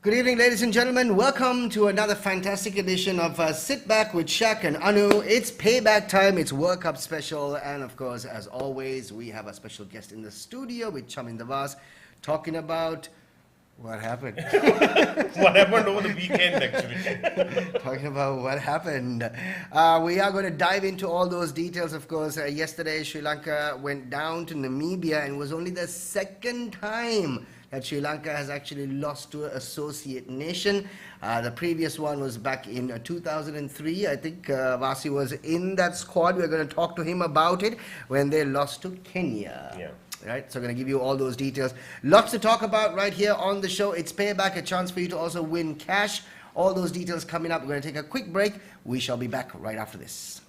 Good evening, ladies and gentlemen. Welcome to another fantastic edition of Sit Back with Shaq and Anu. It's payback time. It's World Cup special. And of course, as always, we have a special guest in the studio with Chaminda Vaas talking about what happened. What happened over the weekend, actually. Talking about what happened. We are going to dive into all those details, of course. Yesterday, Sri Lanka went down to Namibia and was only the second time that Sri Lanka has actually lost to an associate nation. The previous one was back in 2003. I think Vasi was in that squad. We're going to talk to him about it when they lost to Kenya. Yeah. Right, so I'm going to give you all those details. Lots to talk about right here on the show. It's Payback, a chance for you to also win cash. All those details coming up. We're going to take a quick break. We shall be back right after this.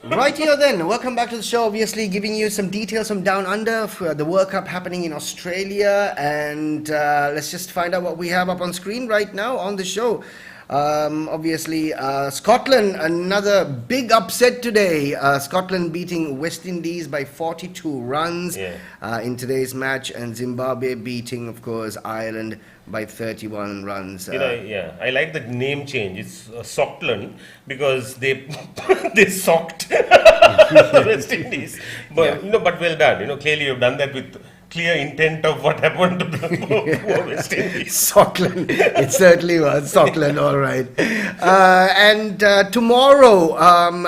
Right here then, welcome back to the show. Obviously giving you some details from down under for the World Cup happening in Australia, and let's just find out what we have up on screen right now on the show. Obviously Scotland, another big upset today. Scotland beating West Indies by 42 runs in today's match, and Zimbabwe beating, of course, Ireland by 31 runs. I like the name change. It's Softland because they they socked West Indies. But but well done. Clearly you've done that with clear intent of what happened to the West Indies. Scotland, it certainly was Scotland. All right. And tomorrow,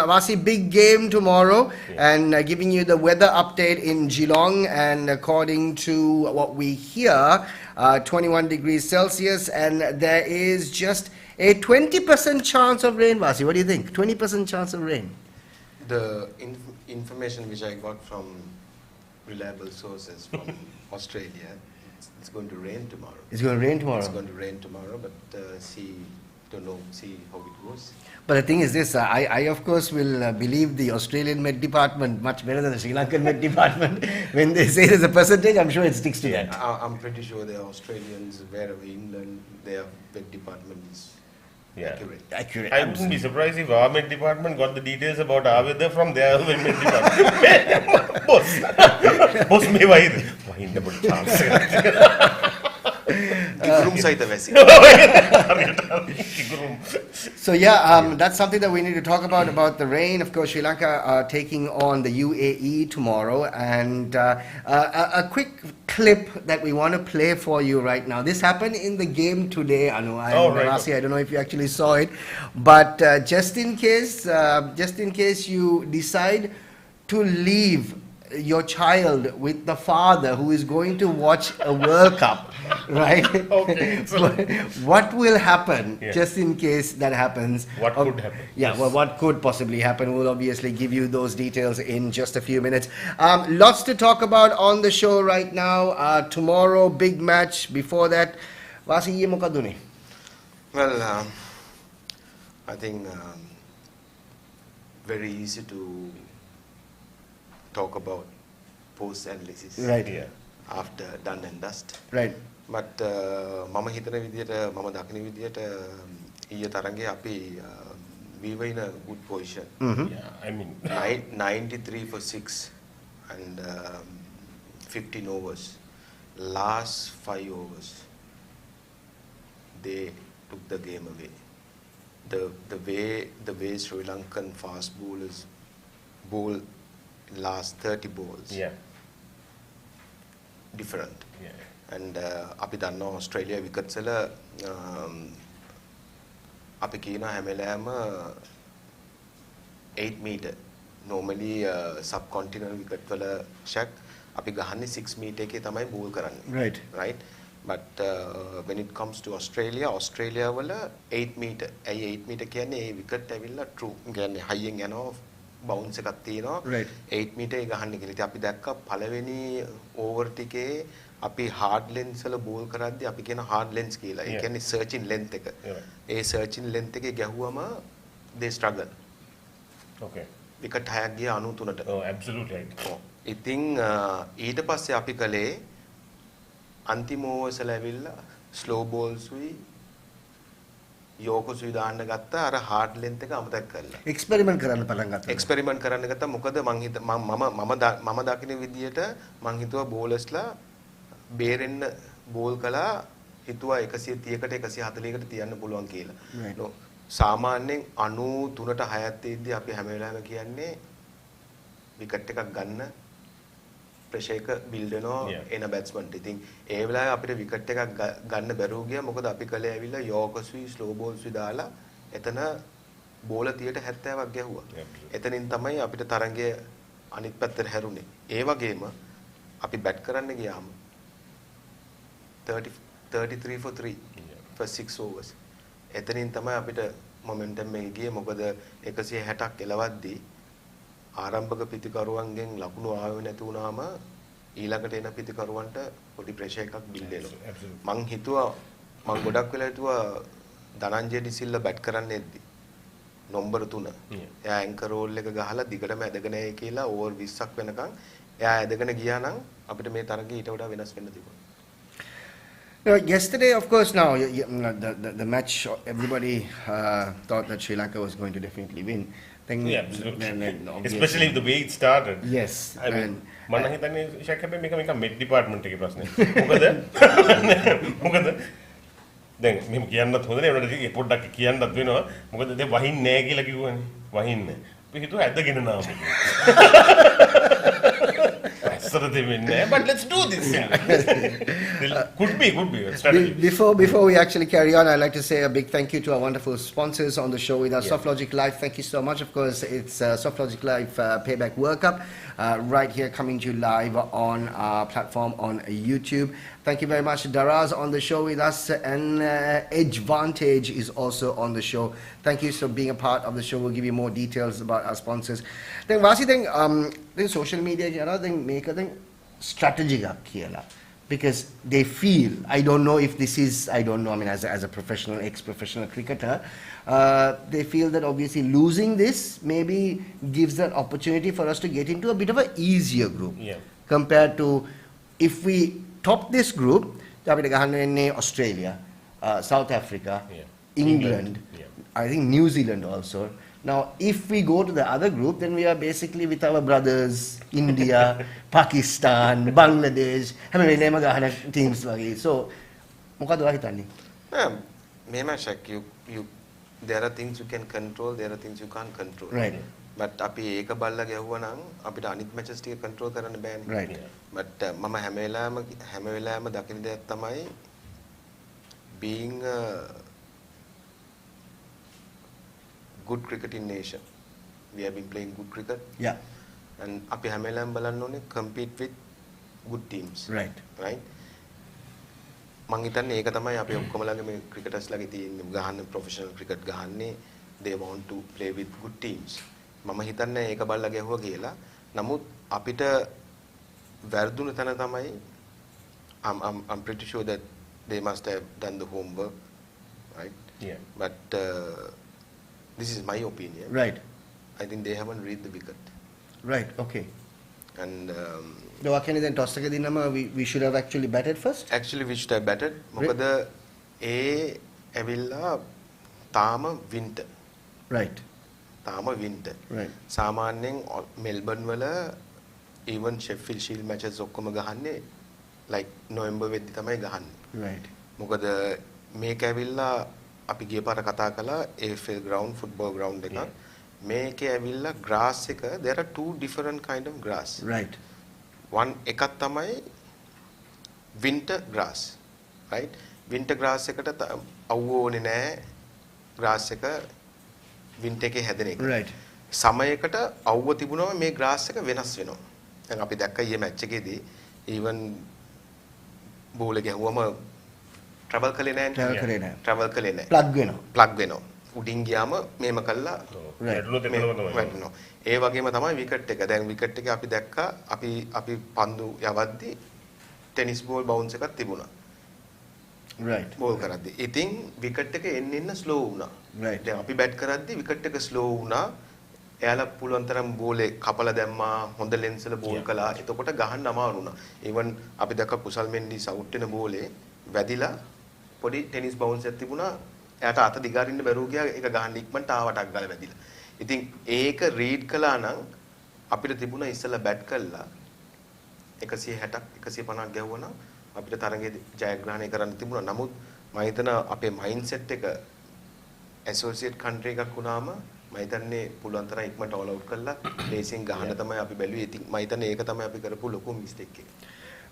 Vasi, big game tomorrow, and giving you the weather update in Geelong, and according to what we hear, 21 degrees Celsius, and there is just a 20% chance of rain. Vasi, what do you think? 20% chance of rain. The information which I got from reliable sources from Australia, it's going to rain tomorrow. It's going to rain tomorrow. It's going to rain tomorrow, but see how it goes. But the thing is this, I of course will believe the Australian Met Department much better than the Sri Lankan Met Department. When they say there's a percentage, I'm sure it sticks to that. I'm pretty sure the Australians, wherever England, their Met Department is accurate. I wouldn't be surprised if our Met Department got the details about our weather from their Met Department. Boss, me why the chance. So that's something that we need to talk about the rain. Of course, Sri Lanka taking on the UAE tomorrow, and a quick clip that we want to play for you right now. This happened in the game today, Anu. I don't know if you actually saw it, but just in case you decide to leave your child with the father who is going to watch a World Cup, right? Okay. So what will happen, just in case that happens? What could happen? Well, what could possibly happen? We'll obviously give you those details in just a few minutes. Lots to talk about on the show right now. Tomorrow, big match. Before that, Vasi Mokaduni. Well, I think very easy to talk about post-analysis after done and dust. Right. But මම හිතන විදියට මම දකින විදියට ඊයේ තරඟේ අපි we were in a good position. Yeah, I mean 93 for 6 and 15 overs. Last 5 overs they took the game away. The way Sri Lankan fast bowlers bowl last 30 balls different. And අපි දන්නවා ඔස්ට්‍රේලියා විකට්ස් වල අපි කියන හැම වෙලාවෙම 8 meter normally subcontinental wicket වල ෂක් අපි ගහන්නේ 6 meter එකේ තමයි බෝල් කරන්නේ. Right. But when it comes to Australia වල 8 meter. ඇයි 8 meter කියන්නේ ඒ wicket ඇවිල්ලා true කියන්නේ high එකෙන් යනවා bounce එකක් තියෙනවා 8 meter එක ගහන්නේ කියලා. ඉතින් අපි දැක්කා පළවෙනි over ටිකේ අපි hard length වල බෝල් කරද්දී අපි කියන hard length කියලා. ඒ කියන්නේ searching length එක. ඒ searching length එකේ ගැහුවම they struggle. Okay. wicket 6ක් ගියා 93ට. Oh, absolutely right. ඉතින් ඊට පස්සේ අපි කලේ අන්තිම ඕවර්ස් වල ඇවිල්ලා slow balls උයි යෝකසුයි දාන්න ගත්තා අර හાર્ඩ් ලෙන්ත් එක අමතක කරලා. එක්ස්පෙරිමන්ට් කරන්න පටන් ගත්තා. එක්ස්පෙරිමන්ට් කරන්න ගත්තා. මොකද මම දකින විදියට මං හිතුවා බෝලර්ස්ලා බේරෙන්න බෝල් කළා හිතුවා 130කට 140කට තියන්න පුළුවන් කියලා. සාමාන්‍යයෙන් 93ට 6ක් තියෙද්දි අපි හැම වෙලාවෙම කියන්නේ විකට් එකක් ගන්න ප්‍රෙෂර් එක බිල්ඩ් වෙනවා එන බැට්ස්මන්ට. ඉතින් ඒ වෙලාවේ අපිට විකට් එකක් ගන්න බැරුව ගියා. මොකද අපි කලේ ඇවිල්ලා යෝකසුයි ස්ලෝ බෝල්ස්ුයි දාලා එතන බෝල 30ට 70ක් ගැහුවා. එතනින් තමයි අපිට තරංගය අනිත් පැත්තට හැරුණේ. ඒ වගේම අපි බැට් කරන්න ගියාම 33 for 3 for 6 overs. එතනින් තමයි අපිට මොමන්ටම් එක ගියේ. මොකද 160ක් එලවද්දී ආරම්භක පිතිකරුවන්ගෙන් ලකුණු ආවෙ නැති වුණාම ඊළඟට එන පිතිකරුවන්ට පොඩි ප්‍රෙෂර් එකක් බිල්ඩ් වෙනවා. මං ගොඩක් වෙලා හිතුවා ධනංජය ඩිසිල්ලා බැට් කරන්න එද්දි නම්බර 3 එයා ඇන්කර් රෝල් එක ගහලා දිගටම ඇදගෙන ආයේ කියලා ඕවර් 20ක් වෙනකන් එයා ඇදගෙන ගියා නම් අපිට මේ තරගය ඊට වඩා වෙනස් වෙන්න තිබුණා. Yesterday, of course, now the match, everybody thought that Sri Lanka was going to definitely win. Absolutely. Especially the way it started. Yes. I mean, මම හිතන්නේ ෂැක් හැබැයි මේක නිකන් මෙඩ් ඩිපාර්ට්මන්ට් එකේ ප්‍රශ්නේ. මොකද දැන් මෙහෙම කියන්නත් හොඳ නෑ උනට පොඩ්ඩක් කියන්නත් වෙනවා. මොකද දැන් වහින්නේ නෑ කියලා කිව්වනේ. වහින්නේ. අපි හිතුවා ඇදගෙන නාම. But let's do this. Could be. Before we actually carry on, I'd like to say a big thank you to our wonderful sponsors on the show with us. Softlogic Live, thank you so much. Of course, it's Softlogic Live Payback World Cup right here coming to you live on our platform on YouTube. Thank you very much. Daraz on the show with us, and Edgevantage is also on the show. Thank you for being a part of the show. We'll give you more details about our sponsors. Then Vasi, then social media then make a strategy කියලා. Because they feel, I don't know if this is, I don't know, I mean, as a professional, ex-professional cricketer, they feel that obviously losing this maybe gives that opportunity for us to get into a bit of an easier group. Compared to if we top this group, අපිට ගහන්න වෙන්නේ Australia, South Africa, England, I think New Zealand also. Now, if we go to the other group, then we are basically with our brothers, India, Pakistan, Bangladesh, හැම වෙලේම ගහන teams වගේ. So, මොකද ඔයා හිතන්නේ? මෙහෙම ෂක් there are things you can control, there are things you can't control. Right. But අපි ඒක බල්ලා ගැහුවා නම් අපිට අනිත් matches ටික control කරන්න බෑනේ. Right. But මම හැම වෙලාවෙම දකින දෙයක් තමයි being a good cricketing nation. We have been playing good cricket. Yeah. And අපි හැම වෙලාවෙම බලන්න ඕනේ compete with good teams. Right. Right. මං හිතන්නේ ඒක තමයි අපි ඔක්කොමලගේ මේ cricketers ලගේ තියෙන ගහන්න professional cricket ගහන්නේ they want to play with good teams. මම හිතන්නේ ඒක බල්ලා ගැහුවා කියලා. නමුත් අපිට වැරදුන තැන තමයි I'm pretty sure that they must have done the homework, right? Yeah. But this is my opinion. Right. I think they haven't read the wicket. Right. Okay. And ඔයා කියන්නේ දැන් toss එක දිනම we should have actually batted first? actually we should have batted. මොකද ඒ ඇවිල්ලා තාම winter. Right. තාම winter. Right. සාමාන්‍යයෙන් Melbourne වල even Sheffield Shield matches ඔක්කොම ගහන්නේ like November වෙද්දි තමයි ගහන්නේ. Right. මොකද මේක ඇවිල්ලා අපි ගිය පාර කතා කළා AFL ground football ground එකක්. මේකේ ඇවිල්ලා grass එක there are two different kind of grass. Right. One එකක් තමයි winter grass. Right? Winter grass එකට අවුව ඕනේ නැහැ. grass එක winter එකේ හැදෙන එක. Right. සමයකට අවුව තිබුණම මේ grass එක වෙනස් වෙනවා. දැන් අපි දැක්ක ඊයේ මැච් එකේදී even බෝල ගැහුවම travel කළේ නැහැ. travel කළේ නැහැ. plug වෙනවා. උඩින් ගියාම මේම කළා වැටෙනවා. ඒ වගේම තමයි විකට් එක. දැන් විකට් එකේ අපි දැක්කා අපි පන්දු යවද්දි ටෙනිස් බෝල් බවුන්ස් එකක් තිබුණා. Right. බෝල් කරද්දි. ඉතින් විකට් එක එන්න ස්ලෝ වුණා. Right. දැන් අපි බැට් කරද්දි විකට් එක ස්ලෝ වුණා. එයාලා පුළුවන් තරම් බෝලේ කපලා දැම්මා, හොඳ ලෙන්ස් වල බෝල් කළා. එතකොට ගහන්න අමාරු වුණා. even අපි දැක්ක කුසල් මෙන්ඩිස් අවුට් වෙන බෝලේ වැදිලා පොඩි ටෙනිස් බවුන්ස් එකක් තිබුණා එයාට අත දිගාරින්න බැරුව ගියා ඒක ගහන්න ඉක්මනට ආවටක් ගාලා වැදිලා. ඉතින් ඒක රීඩ් කළා නම් අපිට තිබුණා ඉස්සෙල්ලා බැට් කළා 160ක් 150ක් ගැහුවා නම් අපිට තරගයේ ජයග්‍රහණය කරන්න තිබුණා. නමුත් මම හිතනවා අපේ මයින්ඩ් සෙට් එක ඇසෝසියේට් කන්ට්‍රි එකක් වුණාම මම හිතන්නේ පුළුවන් තරම් ඉක්මනට ඕල් අවුට් කරලා රේසින් ගහන්න තමයි අපි බැලුවේ. ඉතින් මම හිතන්නේ ඒක තමයි අපි කරපු ලොකු මිස්ටේක් එක.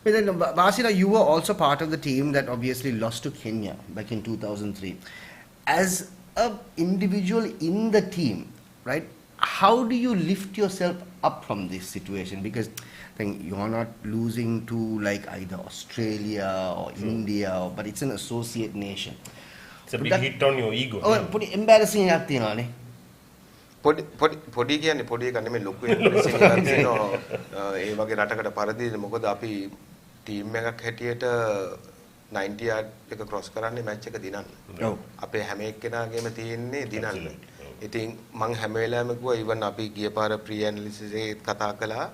But then, Vasila, you were also part of the team that obviously lost to Kenya back in 2003. As an individual in the team, right, how do you lift yourself up from this situation? Because I think you're not losing to like either Australia or India, but it's an associate nation. It's a big hit on your ego. Oh, pretty embarrassing එකක් තියෙනවානේ. පොඩි කියන්නේ පොඩි එකක් නෙමෙයි ලොකු embarrassing එකක් තියෙනවා. ඒ වගේ රටකට පරදීද මොකද අපි ටීම් එකක් හැටියට 90 yard එක ක්‍රොස් කරන්නේ මැච් එක දිනන්න. ඔව්. අපේ හැම එක්කෙනාගේම තියෙන්නේ දිනන්න. ඉතින් මං හැම වෙලාවෙම කිව්වා even අපි ගිය පාර ප්‍රී ඇනලිසිස් එකේ කතා කළා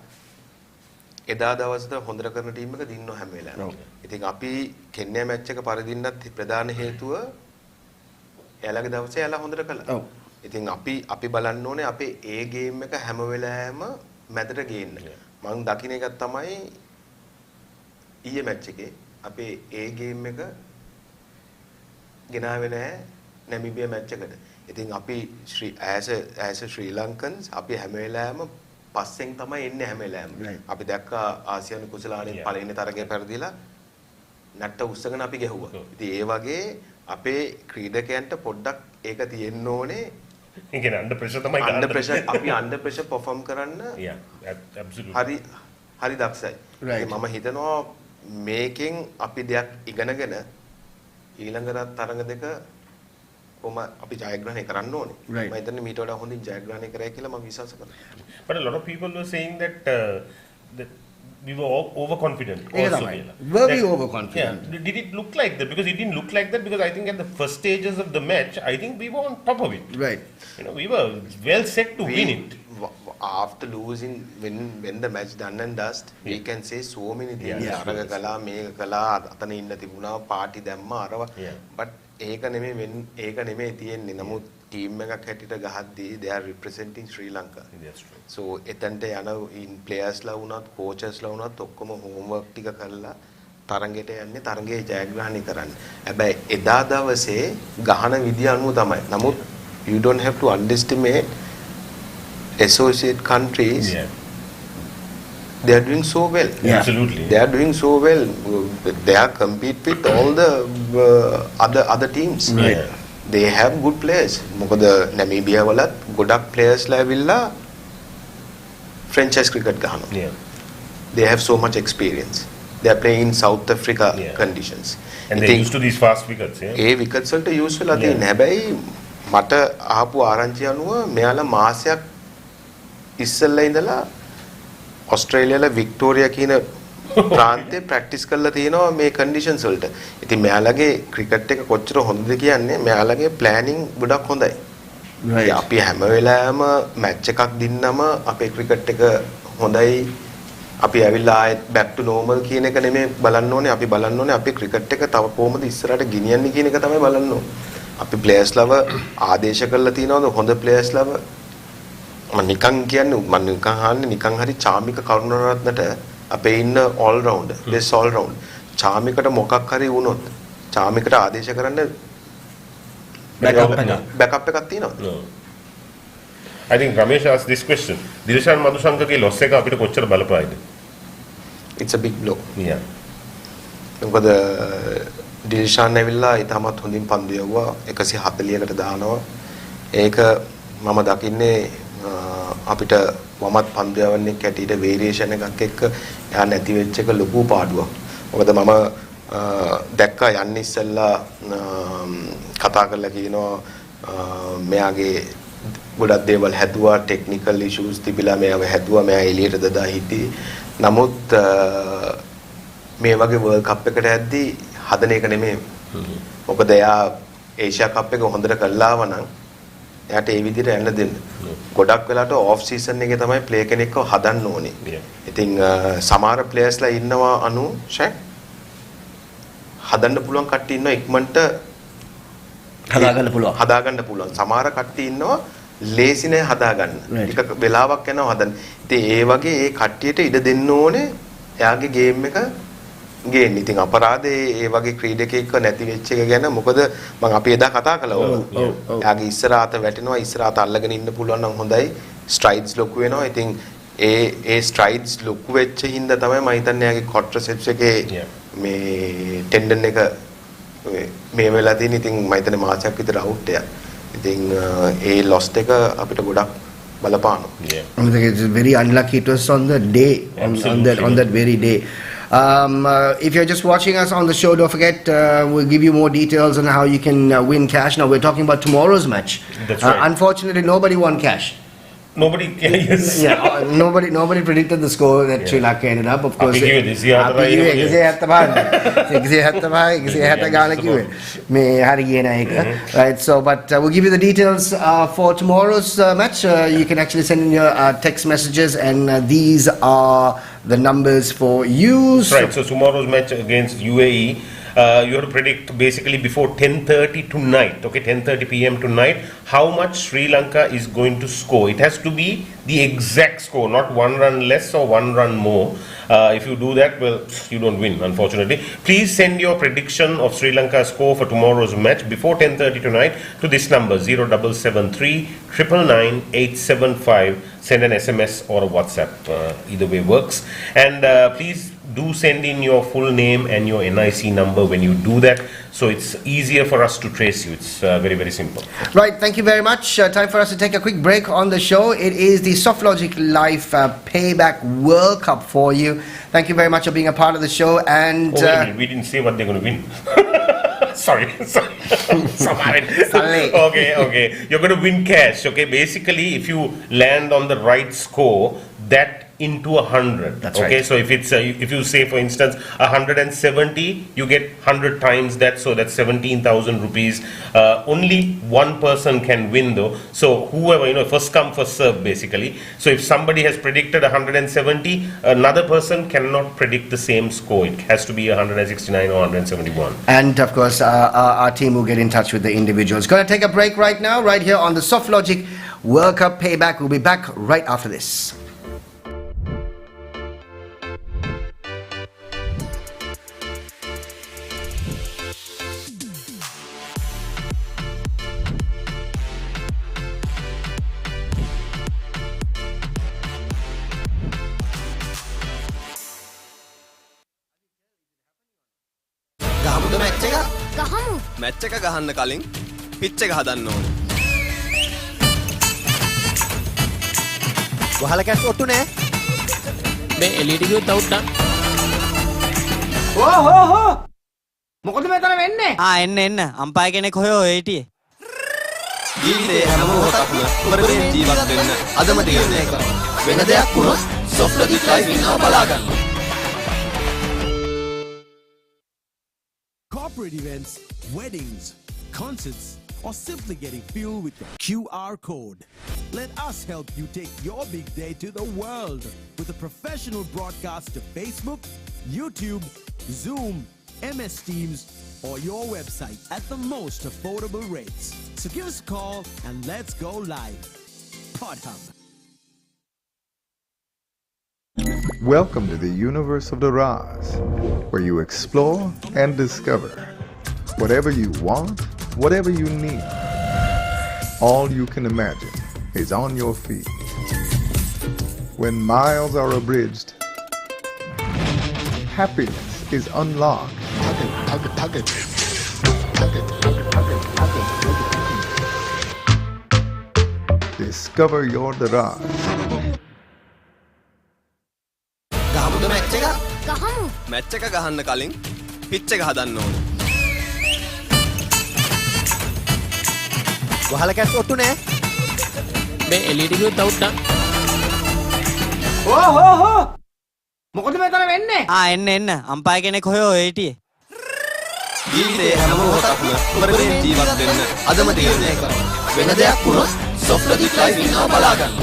එදා දවසට හොඳට කරන ටීම් එක දින්නව හැම වෙලාවෙම. ඉතින් අපි කෙන්යා මැච් එක පරදින්නත් ප්‍රධාන හේතුව එයාලගේ දවසේ එයාලා හොඳට කළා. ඔව්. ඉතින් අපි බලන්න ඕනේ අපේ ඒ ගේම් එක හැම වෙලාවෙම මැදට ගේන්න. මං දකින්න එකක් තමයි ඊයේ මැච් එකේ අපේ ඒ ගේම් එක ගෙනාවේ නැහැ නැමිබියා මැච් එකට. ඉතින් අපි as a Sri Lankans අපි හැම වෙලාවෙම පස්සෙන් තමයි එන්නේ හැම වෙලාවෙම. අපි දැක්කා ආසියානු කුසලානේ පළවෙනි තරගය පෙරදිලා නැට්ට උස්සගෙන අපි ගැහුවා. ඉතින් ඒ වගේ අපේ ක්‍රීඩකයන්ට පොඩ්ඩක් ඒක තියෙන්න ඕනේ. ඒ කියන්නේ under pressure තමයි ගන්න. under pressure අපි under pressure perform කරන්න absolutely. හරි දක්ෂයි. මම හිතනවා මේකෙන් අපි දෙයක් ඉගෙනගෙන ඊළඟ තරඟ දෙක කොහොම අපි ජයග්‍රහණය කරන්න ඕනේ. මම හිතන්නේ මීට වඩා හොඳින් ජයග්‍රහණය කරයි කියලා මම විශ්වාස කරනවා. But a lot of people were saying that that we were overconfident. Were we overconfident? Yeah. Did it look like that? Because it didn't look like that because I think at the first stages of the match, I think we were on top of it. Right. You know, we were well set to win it. After losing, when the match done and dust, we can say so many things. අරග කළා මේක කළා අතන ඉන්න තිබුණා party දැම්මා අරව. But ඒක නෙමෙයි තියෙන්නේ. නමුත් ටීම් එකක් හැටියට ගහද්දී they are representing Sri Lanka. That's true. So එතනට යන players ලා වුණත් coaches ලා වුණත් ඔක්කොම homework ටික කරලා තරඟයට යන්නේ තරඟයේ ජයග්‍රහණය කරන්න. හැබැයි එදා දවසේ ගහන විදිය අනුව තමයි. නමුත් you don't have to underestimate associate countries. They are doing so well. Absolutely. They are doing so well. They are compete with all the other teams. Right. They have good players. මොකද නැමීබියා වලත් ගොඩක් players ලා ඇවිල්ලා franchise cricket ගහනවා. They have so much experience. They are playing in South Africa conditions. And they used to these fast wickets. A wickets වලට use වෙලා තියෙන. හැබැයි මට ආපු ආරංචිය අනුව මෙයාලා මාසයක් ඉස්සෙල්ලා ඉඳලා ඔස්ට්‍රේලියාවේ වික්ටෝරියා කියන ප්‍රාන්තේ ප්‍රැක්ටිස් කරලා තියෙනවා මේ කන්ඩිෂන්ස් වලට. ඉතින් මෙයාලගේ ක්‍රිකට් එක කොච්චර හොඳද කියන්නේ මෙයාලගේ ප්ලෑනින් ගොඩක් හොඳයි. අපි හැම වෙලාවෙම මැච් එකක් දින්නම අපේ ක්‍රිකට් එක හොඳයි. අපි ඇවිල්ලා ආයෙත් back to normal කියන එක නෙමෙයි බලන්න ඕනේ. අපි බලන්න ඕනේ අපේ ක්‍රිකට් එක තව කොහොමද ඉස්සරහට ගෙනියන්නේ කියන එක තමයි බලන්න ඕනේ. අපි ප්ලේයර්ස් ලව ආදේශ කරලා තියනවාද හොඳ ප්ලේයර්ස් ලව මම නිකන් කියන්නේ මම නිකන් අහන්නේ නිකන් හරි චාමික කරුණාරත්නට අපේ ඉන්න all rounder best all round චාමිකට මොකක් හරි වුණොත් චාමිකට ආදේශ කරන්න backup එකක් තියෙනවා. I think Ramesh asked this question. Dilishan Madhusankage loss එක අපිට කොච්චර බලපායිද? It's a big blow. Yeah. මොකද ඩිල්ෂාන් ඇවිල්ලා ඊටමත් හොඳින් පන්දු යවුවා 140කට දානවා. ඒක මම දකින්නේ අපිට වමත් පන්දු යවන්නේ කැටියට වේරියේෂන් එකක් එක්ක යා නැති වෙච්ච එක ලොකු පාඩුවක්. මොකද මම දැක්කා යන්නේ ඉස්සෙල්ලා කතා කරලා කියනවා මෙයාගේ ගොඩක් දේවල් හැදුවා ටෙක්නිකල් ඉෂුස් තිබිලා මෙයාව හැදුවා මෙයා එළියට දදා හිටියේ. නමුත් මේ වගේ වර්ල්ඩ් කප් එකට යද්දී හදන එක නෙමෙයි. මොකද එයා ඒෂියා කප් එක හොඳට කළා වනම් එයාට ඒ විදිහට යන්න දෙන්න. ගොඩක් වෙලාවට ඔෆ් සීසන් එකේ තමයි ප්ලේ කෙනෙක්ව හදන්න ඕනේ. ඉතින් සමහර ප්ලේයර්ස්ලා ඉන්නවා හදන්න පුළුවන් කට්ටිය ඉන්නවා ඉක්මනට හදාගන්න පුළුවන්. හදාගන්න පුළුවන්. සමහර කට්ටිය ඉන්නවා ලේසි නෑ හදාගන්න. ටික වෙලාවක් යනවා හදන්න. ඉතින් ඒ වගේ ඒ කට්ටියට ඉඩ දෙන්න ඕනේ එයාගේ ගේම් එක ගේන්න. ඉතින් අපරාධේ ඒ වගේ ක්‍රීඩකයෙක්ව නැති වෙච්ච එක ගැන මොකද මම අපි එදා කතා කළා ඔය. එයාගේ ඉස්සරහට වැටෙනවා ඉස්සරහට අල්ලගෙන ඉන්න පුළුවන් නම් හොඳයි. ස්ට්‍රයිඩ්ස් ලොකු වෙනවා. ඉතින් ඒ ස්ට්‍රයිඩ්ස් ලොකු වෙච්ච හින්දා තමයි මම හිතන්නේ එයාගේ කොට්‍රසෙප්ස් එකේ මේ ටෙන්ඩන් එක මේ වෙලා තියෙන. ඉතින් මම හිතන්නේ මාසයක් විතර අවුට් එකක්. ඉතින් ඒ ලොස්ට් එක අපිට ගොඩක් බලපානවා. I think it's very unlucky. It was on the day, on that very day. If you're just watching us on the show, don't forget we'll give you more details on how you can win cash. Now we're talking about tomorrow's match. That's right. Unfortunately, nobody won cash. Nobody yes. Yeah, nobody predicted the score that Sri Lanka ended up. Of course, right. So, but we'll give you the details for tomorrow's match. You can actually send in your text messages, and these are the numbers for you. Right. So tomorrow's match against UAE. You have to predict basically before 10:30 tonight, okay, 10:30 p.m. tonight, how much Sri Lanka is going to score. It has to be the exact score, not one run less or one run more. If you do that, well, you don't win, unfortunately. Please send your prediction of Sri Lanka's score for tomorrow's match before 10:30 tonight to this number 0773 999 875. Send an SMS or a WhatsApp. Either way works. And please do send in your full name and your NIC number when you do that, so it's easier for us to trace you. It's very, very simple. Right, thank you very much. Time for us to take a quick break on the show. It is the Softlogic Life Payback World Cup for you. Thank you very much for being a part of the show. And we didn't say what they're going to win. sorry. Okay. You're going to win cash. Okay, basically, if you land on the right score, that into 100. That's okay, right. so if it's if you say, for instance, 170, you get 100 times that, so that's 17,000 rupees. Only one person can win though, so whoever, first come first serve basically. So if somebody has predicted 170, another person cannot predict the same score. It has to be 169 or 171. And of course, our team will get in touch with the individuals. Going to take a break right now, right here on the Softlogic World Cup Payback. We'll be back right after this. ගහමුද match එක? ගහමු. Match එක ගහන්න කලින් pitch එක හදන්න ඕනේ. වහල කැට් ඔට්ටු නෑ. මේ එළියට ගියොත් අවුට් ඩන්. ඕ මොකද මෙතන වෙන්නේ? එන්න අම්පයර් කෙනෙක් හොයෝ හිටියේ. ජීවිතේ හැම මොහොතක්ම උඹරෙන් ජීවත් වෙන්න අදම තීරණය කරන්න. වෙන දෙයක් වුණොත් Softlogic Live ඉන්නවා බලා ගන්න. Corporate events, weddings, concerts, or simply getting fuel with your QR code. Let us help you take your big day to the world with a professional broadcast to Facebook, YouTube, Zoom, MS Teams, or your website at the most affordable rates. So give us a call and let's go live. PodHub. Welcome to the universe of the Raz, where you explore and discover whatever you want, whatever you need. All you can imagine is on your feet. When miles are abridged, happiness is unlocked. Discover your Daraz. ගහමුද match එක? ගහමු. Match එක ගහන්න කලින් pitch එක හදන්න ඕනේ. වහල කැට් ඔට්ටු නෑ. මේ එළියට ගියොත් අවුට් ඩන්. මොකද මෙතන වෙන්නේ? එන්න අම්පයර් කෙනෙක් හොයෝ හිටියේ. ජීවිතේ හැම මොහොතක්ම උඹරෙන් ජීවත් වෙන්න අදම තීරණය කරන්න. වෙන දෙයක් වුණොත් Softlogic Live ඉන්නවා බලා ගන්න.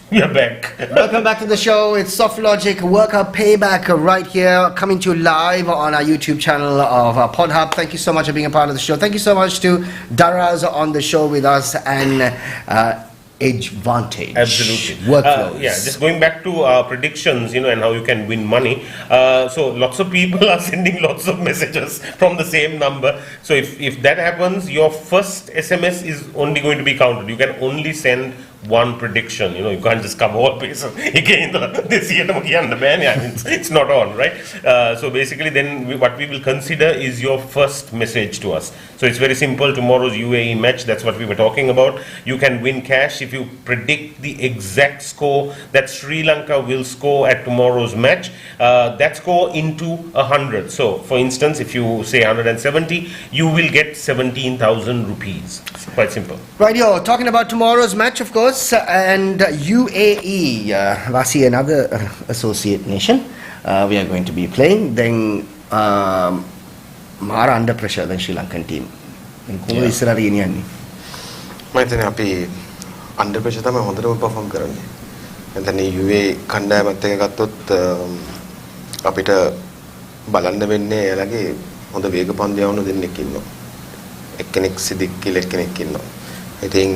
We are back. Welcome back to the show. It's Softlogic Workout Payback right here, coming to you live on our YouTube channel of PodHub. Thank you so much for being a part of the show. Thank you so much to Daraz on the show with us and Edgevantage. Absolutely. Workflows. Yeah, just going back to predictions, and how you can win money. So lots of people are sending lots of messages from the same number. So if that happens, your first SMS is only going to be counted. You can only send one prediction. You can't just cover all bases. It's not on, right? So basically, then what we will consider is your first message to us. So it's very simple. Tomorrow's UAE match, that's what we were talking about. You can win cash if you predict the exact score that Sri Lanka will score at tomorrow's match. That score into 100. So, for instance, if you say 170, you will get 17,000 rupees. It's quite simple. Right, yo, talking about tomorrow's match, of course, and UAE, Vasi, another associate nation, we are going to be playing. Then, Mara under pressure than Sri Lankan team. මම හිතන්නේ අපි under pressure තමයි හොඳටම perform කරන්නේ. නැත්නම් UAE කණ්ඩායමත් එක්ක ගත්තොත් අපිට බලන්න වෙන්නේ එයාලගේ හොඳ වේග පන්දු යවන දෙන්නෙක් ඉන්නවා. එක්කෙනෙක් සිදික් කියලා එක්කෙනෙක් ඉන්නවා. ඉතින්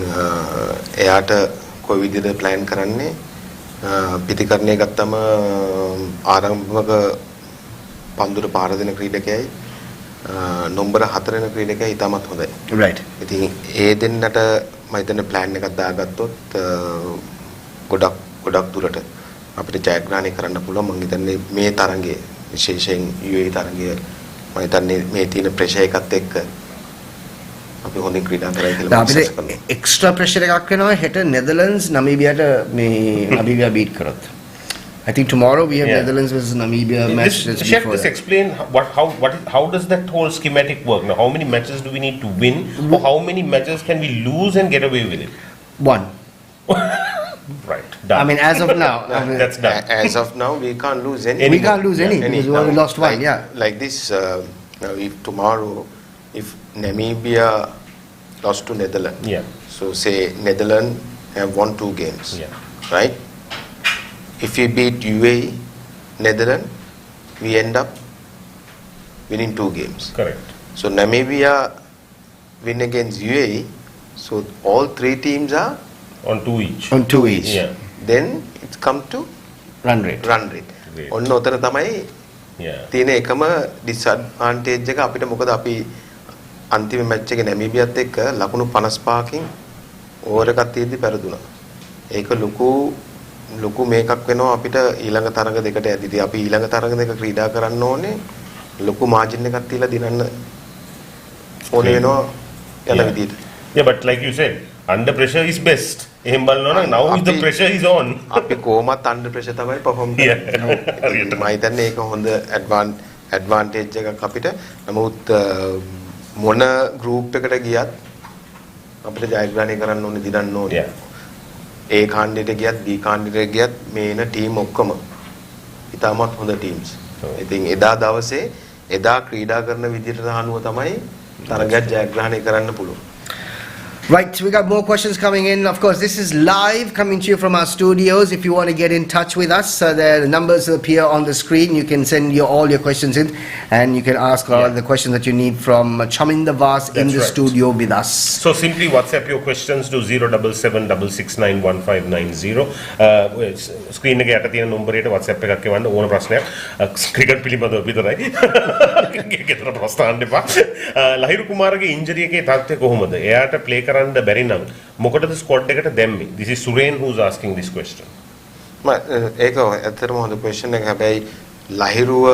එයාට කොයි විදිහද plan කරන්නේ පිටිකරණය ගත්තම ආරම්භක පන්දුර පාර දෙන ක්‍රීඩකයයි නම්බර 4 වෙන ක්‍රීඩකයා ඉතාමත් හොඳයි. Right. ඉතින් ඒ දෙන්නට මම හිතන්නේ plan එකක් දාගත්තොත් ගොඩක් දුරට අපිට ජයග්‍රහණය කරන්න පුළුවන්. මම හිතන්නේ මේ තරඟයේ විශේෂයෙන් UAE තරඟයේ මම හිතන්නේ මේ තියෙන pressure එකත් එක්ක අපි හොඳින් ක්‍රීඩා කරයි කියලා මම විශ්වාස කරනවා. extra pressure එකක් වෙනවා හෙට Netherlands Namibiaට මේ Namibia beat කරොත්. I think tomorrow we have Netherlands versus Namibia match. Just explain how does that whole schematic work? Now, how many matches do we need to win, or how many matches can we lose and get away with it? One. Right. Done. I mean, as of now, that's done. As of now, we can't lose any. We can't lose any because we only lost one. Like this, if tomorrow, if Namibia lost to Netherlands, so say Netherlands have won 2 games, right? If we beat UAE, Netherlands, we end up winning 2 games. Correct. So Namibia win against UAE, so all 3 teams are on 2 each. On 2 each. Yeah. Then it comes to run rate. ඔන්න ඔතන තමයි තියෙන එකම disadvantage එක අපිට. මොකද අපි අන්තිම මැච් එකේ නැමීබියත් එක්ක ලකුණු 55කින් ඕවර් එකක් තියෙද්දි පෙරදුනා. ඒක ලොකු මේකක් වෙනවා අපිට ඊළඟ තරඟ දෙකට යද්දී. අපි ඊළඟ තරඟ දෙක ක්‍රීඩා කරන්න ඕනේ ලොකු මාජින් එකක් තියලා දිනන්න ඕනේ වෙනවා යන විදිහට. Yeah, but like you said, under pressure is best. එහෙම බලනවා නම් now the pressure is on. අපි කොහොමත් under pressure තමයි perform කරන්නේ. මම හිතන්නේ ඒක හොඳ advantage එකක් අපිට. නමුත් මොන group එකට ගියත් අපිට ජයග්‍රහණය කරන්න ඕනේ, දිනන්න ඕනේ. A කාණ්ඩයට ගියත් B කාණ්ඩයට ගියත් මේ එන ටීම් ඔක්කොම ඉතාමත් හොඳ ටීම්ස්. ඉතින් එදා දවසේ එදා ක්‍රීඩා කරන විදිහට අනුව තමයි තරගයක් ජයග්‍රහණය කරන්න පුළුවන්. Right, we got more questions coming in. Of course, this is live coming to you from our studios. If you want to get in touch with us, the numbers appear on the screen. You can send all your questions in, and you can ask the questions that you need from Chaminda Vaas in the studio with us. So simply WhatsApp your questions to 07766911590. Screen එකේ යට තියෙන නම්බරයට WhatsApp එකක් එවන්න ඕන ප්‍රශ්නයක්. Cricket පිළිබඳව විතරයි. ඒකේතර ප්‍රශ්න අහන්න එපා. ලහිරු කුමාරගේ ඉන්ජරි එකේ තත්ත්වය කොහොමද? එයාට ප්ලේ කරන්න බැරි නම් මොකටද ස්ක්වොඩ් එකට දැම්මේ? This is Suren who's asking this question. ඒක ඇත්තටම හොඳ question එකක්. හැබැයි ලහිරුව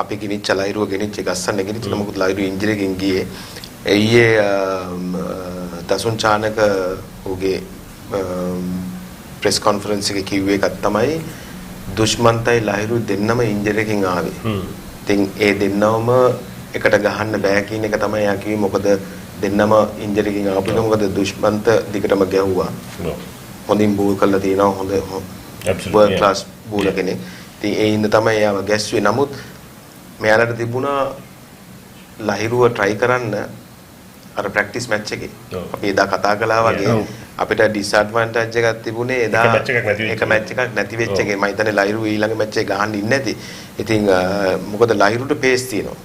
අපි ලහිරුව ගෙනිච්ච ගස්සන්න ගෙනිච්ච මොකද ලහිරුව ඉන්ජරි එකෙන් ගියේ. ඊයේ දසුන් චානක උගේ ප්‍රෙස් කොන්ෆරන්ස් එකේ කිව්වේ එකක් තමයි දුෂ්මන්තයි ලහිරු දෙන්නම ඉන්ජරි එකෙන් ආවේ. ඉතින් ඒ දෙන්නවම එකට ගහන්න බෑ කියන එක තමයි යා කිව්වේ. මොකද දෙන්නම ඉන්ජරි එකකින් ආපු එක. මොකද දුෂ්මන්ත දිගටම ගැහුවා. හොඳින් බෝල් කරලා තියෙනවා. හොඳ වර්ල්ඩ් ක්ලාස් බෝලර් කෙනෙක්. ඉතින් ඒ ඉන්න තමයි යාව ගැස්සුවේ. නමුත් මෙයාලට තිබුණා ලහිරුව try කරන්න අර ප්‍රැක්ටිස් මැච් එකේ. අපි එදා කතා කළා වගේ අපිට ඩිස්ඇඩ්වාන්ටේජ් එකක් තිබුණේ එදා එක මැච් එකක් නැති වෙච්ච එකේ මම හිතන්නේ ලයිරු ඊළඟ මැච් එක ගහන්න ඉන්නේ නැති. ඉතින් මොකද ලයිරුට පේස් තියෙනවා.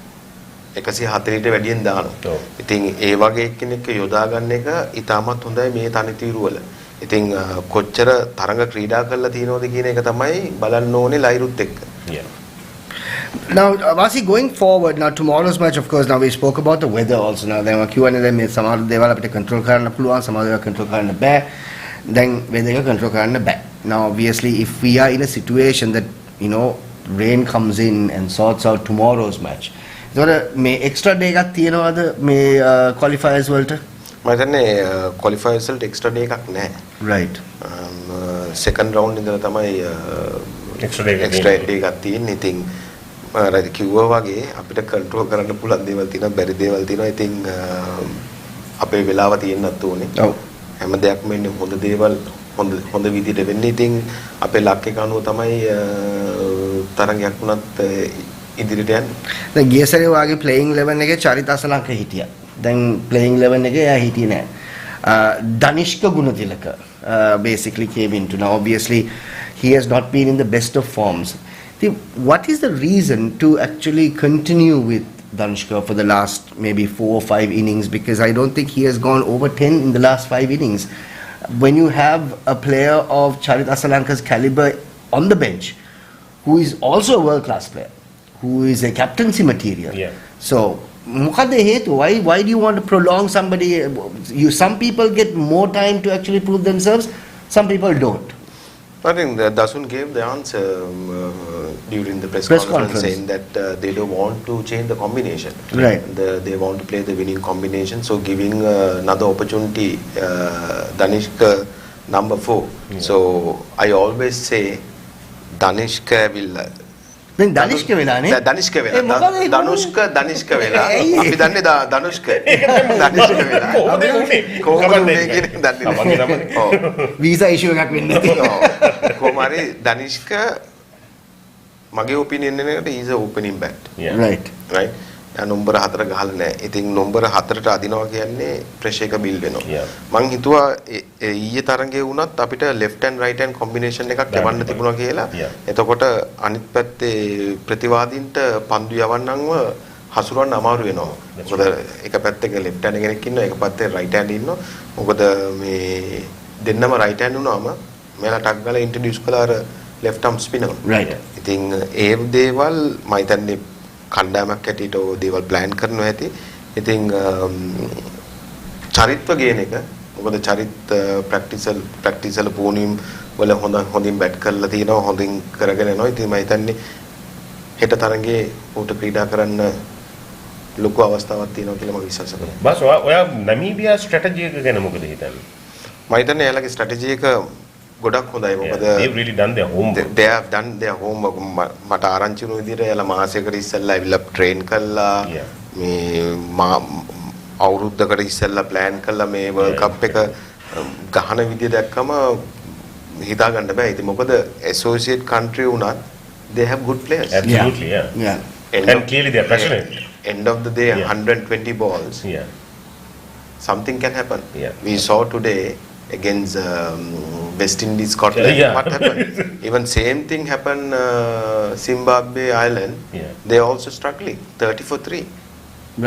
140ට වැඩියෙන් දානවා. ඉතින් ඒ වගේ කෙනෙක් යොදා ගන්න එක ඉතාමත් හොඳයි මේ තනිතිරු වල. ඉතින් කොච්චර තරඟ ක්‍රීඩා කරලා තියෙනවද කියන එක තමයි බලන්න ඕනේ ලයිරුත් එක්ක. Now, Vasi, going forward, now tomorrow's match, of course, now we spoke about the weather also. Now, there were Q&A, there may some other දේවල් අපිට control කරන්න පුළුවන්, some other control කරන්න බෑ. Then weather එක control කරන්න බෑ. Now, obviously, if we are in a situation that, you know, rain comes in and sorts out tomorrow's match, එතකොට මේ extra day එකක් තියනවද මේ qualifiers වලට? මම හිතන්නේ qualifiers වලට extra day එකක් නැහැ. Right. Second round ඉඳලා තමයි extra day එකක් තියෙන්නේ. ඉතින් අර කිව්වා වගේ අපිට කන්ට්‍රෝල් කරන්න පුළුවන් දේවල් තියෙනවා බැරි දේවල් තියෙනවා. ඉතින් අපේ වෙලාව තියෙන්නත් ඕනේ. ඔව්. හැම දෙයක්ම ඉන්නේ හොඳ දේවල් හොඳ විදිහට වෙන්නේ. ඉතින් අපේ ලක් එක අනුව තමයි තරගයක් වුණත් ඉදිරියට යන්නේ. දැන් ගිය සැරේ වාගේ playing 11 එකේ චරිත අසලංක හිටියා. දැන් playing 11 එකේ එයා හිටියේ නැහැ. Danishka Gunatilaka basically came into. Now obviously he has not been in the best of forms. What is the reason to actually continue with Danishka for the last maybe 4 or 5 innings? Because I don't think he has gone over 10 in the last 5 innings. When you have a player of Charit Asalanka's caliber on the bench, who is also a world-class player, who is a captaincy material. Yeah. So, why do you want to prolong somebody? Some people get more time to actually prove themselves, some people don't. I think Dasun gave the answer during the press conference saying that they don't want to change the combination. Right. They want to play the winning combination. So giving another opportunity, Danishka number 4. Yeah. So I always say Danishka will. Then Danishka වෙලානේ. Danishka වෙලා. Danishka වෙලා. අපි දන්නේ Danushka. Danishka වෙලා. කොහොමද මේකේ දන්නේ? ඔව්. Visa ඉෂුව එකක් වෙන්නේ නැති. කොහොම හරි Danishka මගේ ඔපිනියන් එකකට is a opening bat. Right. Right. Number 4 ගහලා නැහැ. ඉතින් නම්බර 4ට අදිනවා කියන්නේ ප්‍රෙෂර් එක බිල්ඩ් වෙනවා. මං හිතුවා ඊයේ තරඟේ වුණත් අපිට left and right hand combination එකක් යවන්න තිබුණා කියලා. එතකොට අනිත් පැත්තේ ප්‍රතිවාදීන්ට පන්දු යවන්නම්ව හසුරවන්න අමාරු වෙනවා. මොකද එක පැත්තක left hand කෙනෙක් ඉන්නවා, එක පැත්තේ right hand ඉන්නවා. මොකද මේ දෙන්නම right hand වුණාම මෙයාලා ටක් ගාලා introduce කළා අර left arm spinner. Right. ඉතින් ඒ දේවල් මම හිතන්නේ කණ්ඩායමක් හැටියට ඔය දේවල් ප්ලෑන් කරනවා ඇති. ඉතින් චරිත්ව ගේන එක මොකද චරිත් ප්‍රැක්ටිස් වල පෝනිම් වල හොඳින් බැට් කරලා තියෙනවා, හොඳින් කරගෙන යනවා. ඉතින් මම හිතන්නේ හෙට තරඟේ ඌට ක්‍රීඩා කරන්න ලොකු අවස්ථාවක් තියෙනවා කියලා මම විශ්වාස කරනවා. බස් ඔයා නමීබියා ස්ට්‍රැටජි එක ගැන මොකද හිතන්නේ? මම හිතන්නේ එයාලගේ ස්ට්‍රැටජි එක ගොඩක් හොඳයි. මොකද they really done their homework. They have done their homework. මට ආරංචි වුණු විදිහට එයාලා මාසයකට ඉස්සෙල්ලා ඇවිල්ලා ට්‍රේන් කළා. මේ අවුරුද්දකට ඉස්සෙල්ලා ප්ලෑන් කළා මේ වර්ල්ඩ් කප් එක ගහන විදිය දැක්කම හිතා ගන්න බෑ. ඉතින් මොකද associate country වුණත් they have good players. Absolutely, yeah. And clearly they are passionate. End of the day, 120 balls. Yeah. Something can happen. Yeah. We saw today against West Indies, Scotland. What happened? Even same thing happened Zimbabwe, Ireland. They are also struggling. 30 for 3.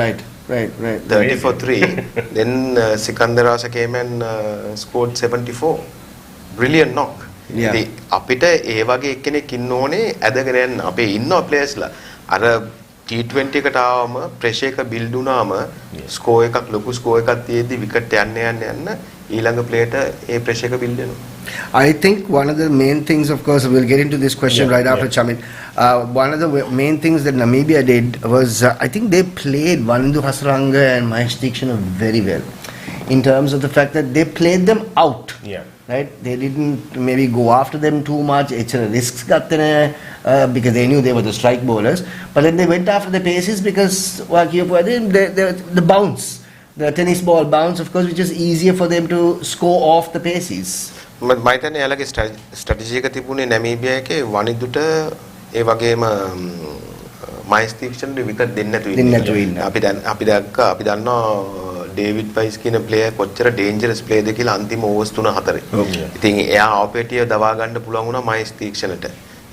Right. 30 for 3. Then Sikandar Rasa came and scored 74. Brilliant knock. අපිට ඒ වගේ එක්කෙනෙක් ඉන්න ඕනේ ඇදගෙන යන්න. අපේ ඉන්නවා ප්ලේයර්ස්ලා. අර T20 එකට ආවම ප්‍රෙෂර් එක බිල්ඩ් වුණාම ස්කෝර් එකක් ලොකු ස්කෝර් එකක් තියෙද්දි විකට් යන්න ඊළඟ ප්ලේයට ඒ ප්‍රෙෂර් එක බිල්ඩ් වෙනවා. I think one of the main things, of course, we'll get into this question right after Chamin. One of the main things that Namibia did was, I think they played Vanindu Hasaranga and Mahesh Dikshana very well. In terms of the fact that they played them out. Right? They didn't maybe go after them too much. Risks because they knew they were the strike bowlers. But then they went after the paces because the bounce, the tennis ball bounce, of course, which is easier for them to score off the paces. මම හිතන්නේ එයාලගේ strategy එක තිබුණේ නැමීබියා එකේ වනිදුට ඒ වගේම මයිස් තීක්ෂණට wicket දෙන්න නැතුව ඉන්න. අපි දන්නවා ඩේවිඩ් වයිස් කියන ප්ලේයර් කොච්චර ඩේන්ජරස් ප්ලේයර්ද කියලා අන්තිම ඕවර්ස් 3-4. ඉතින් එයා ආපෙටිය දවා ගන්න පුළුවන් වුණා මයිස් තීක්ෂණට.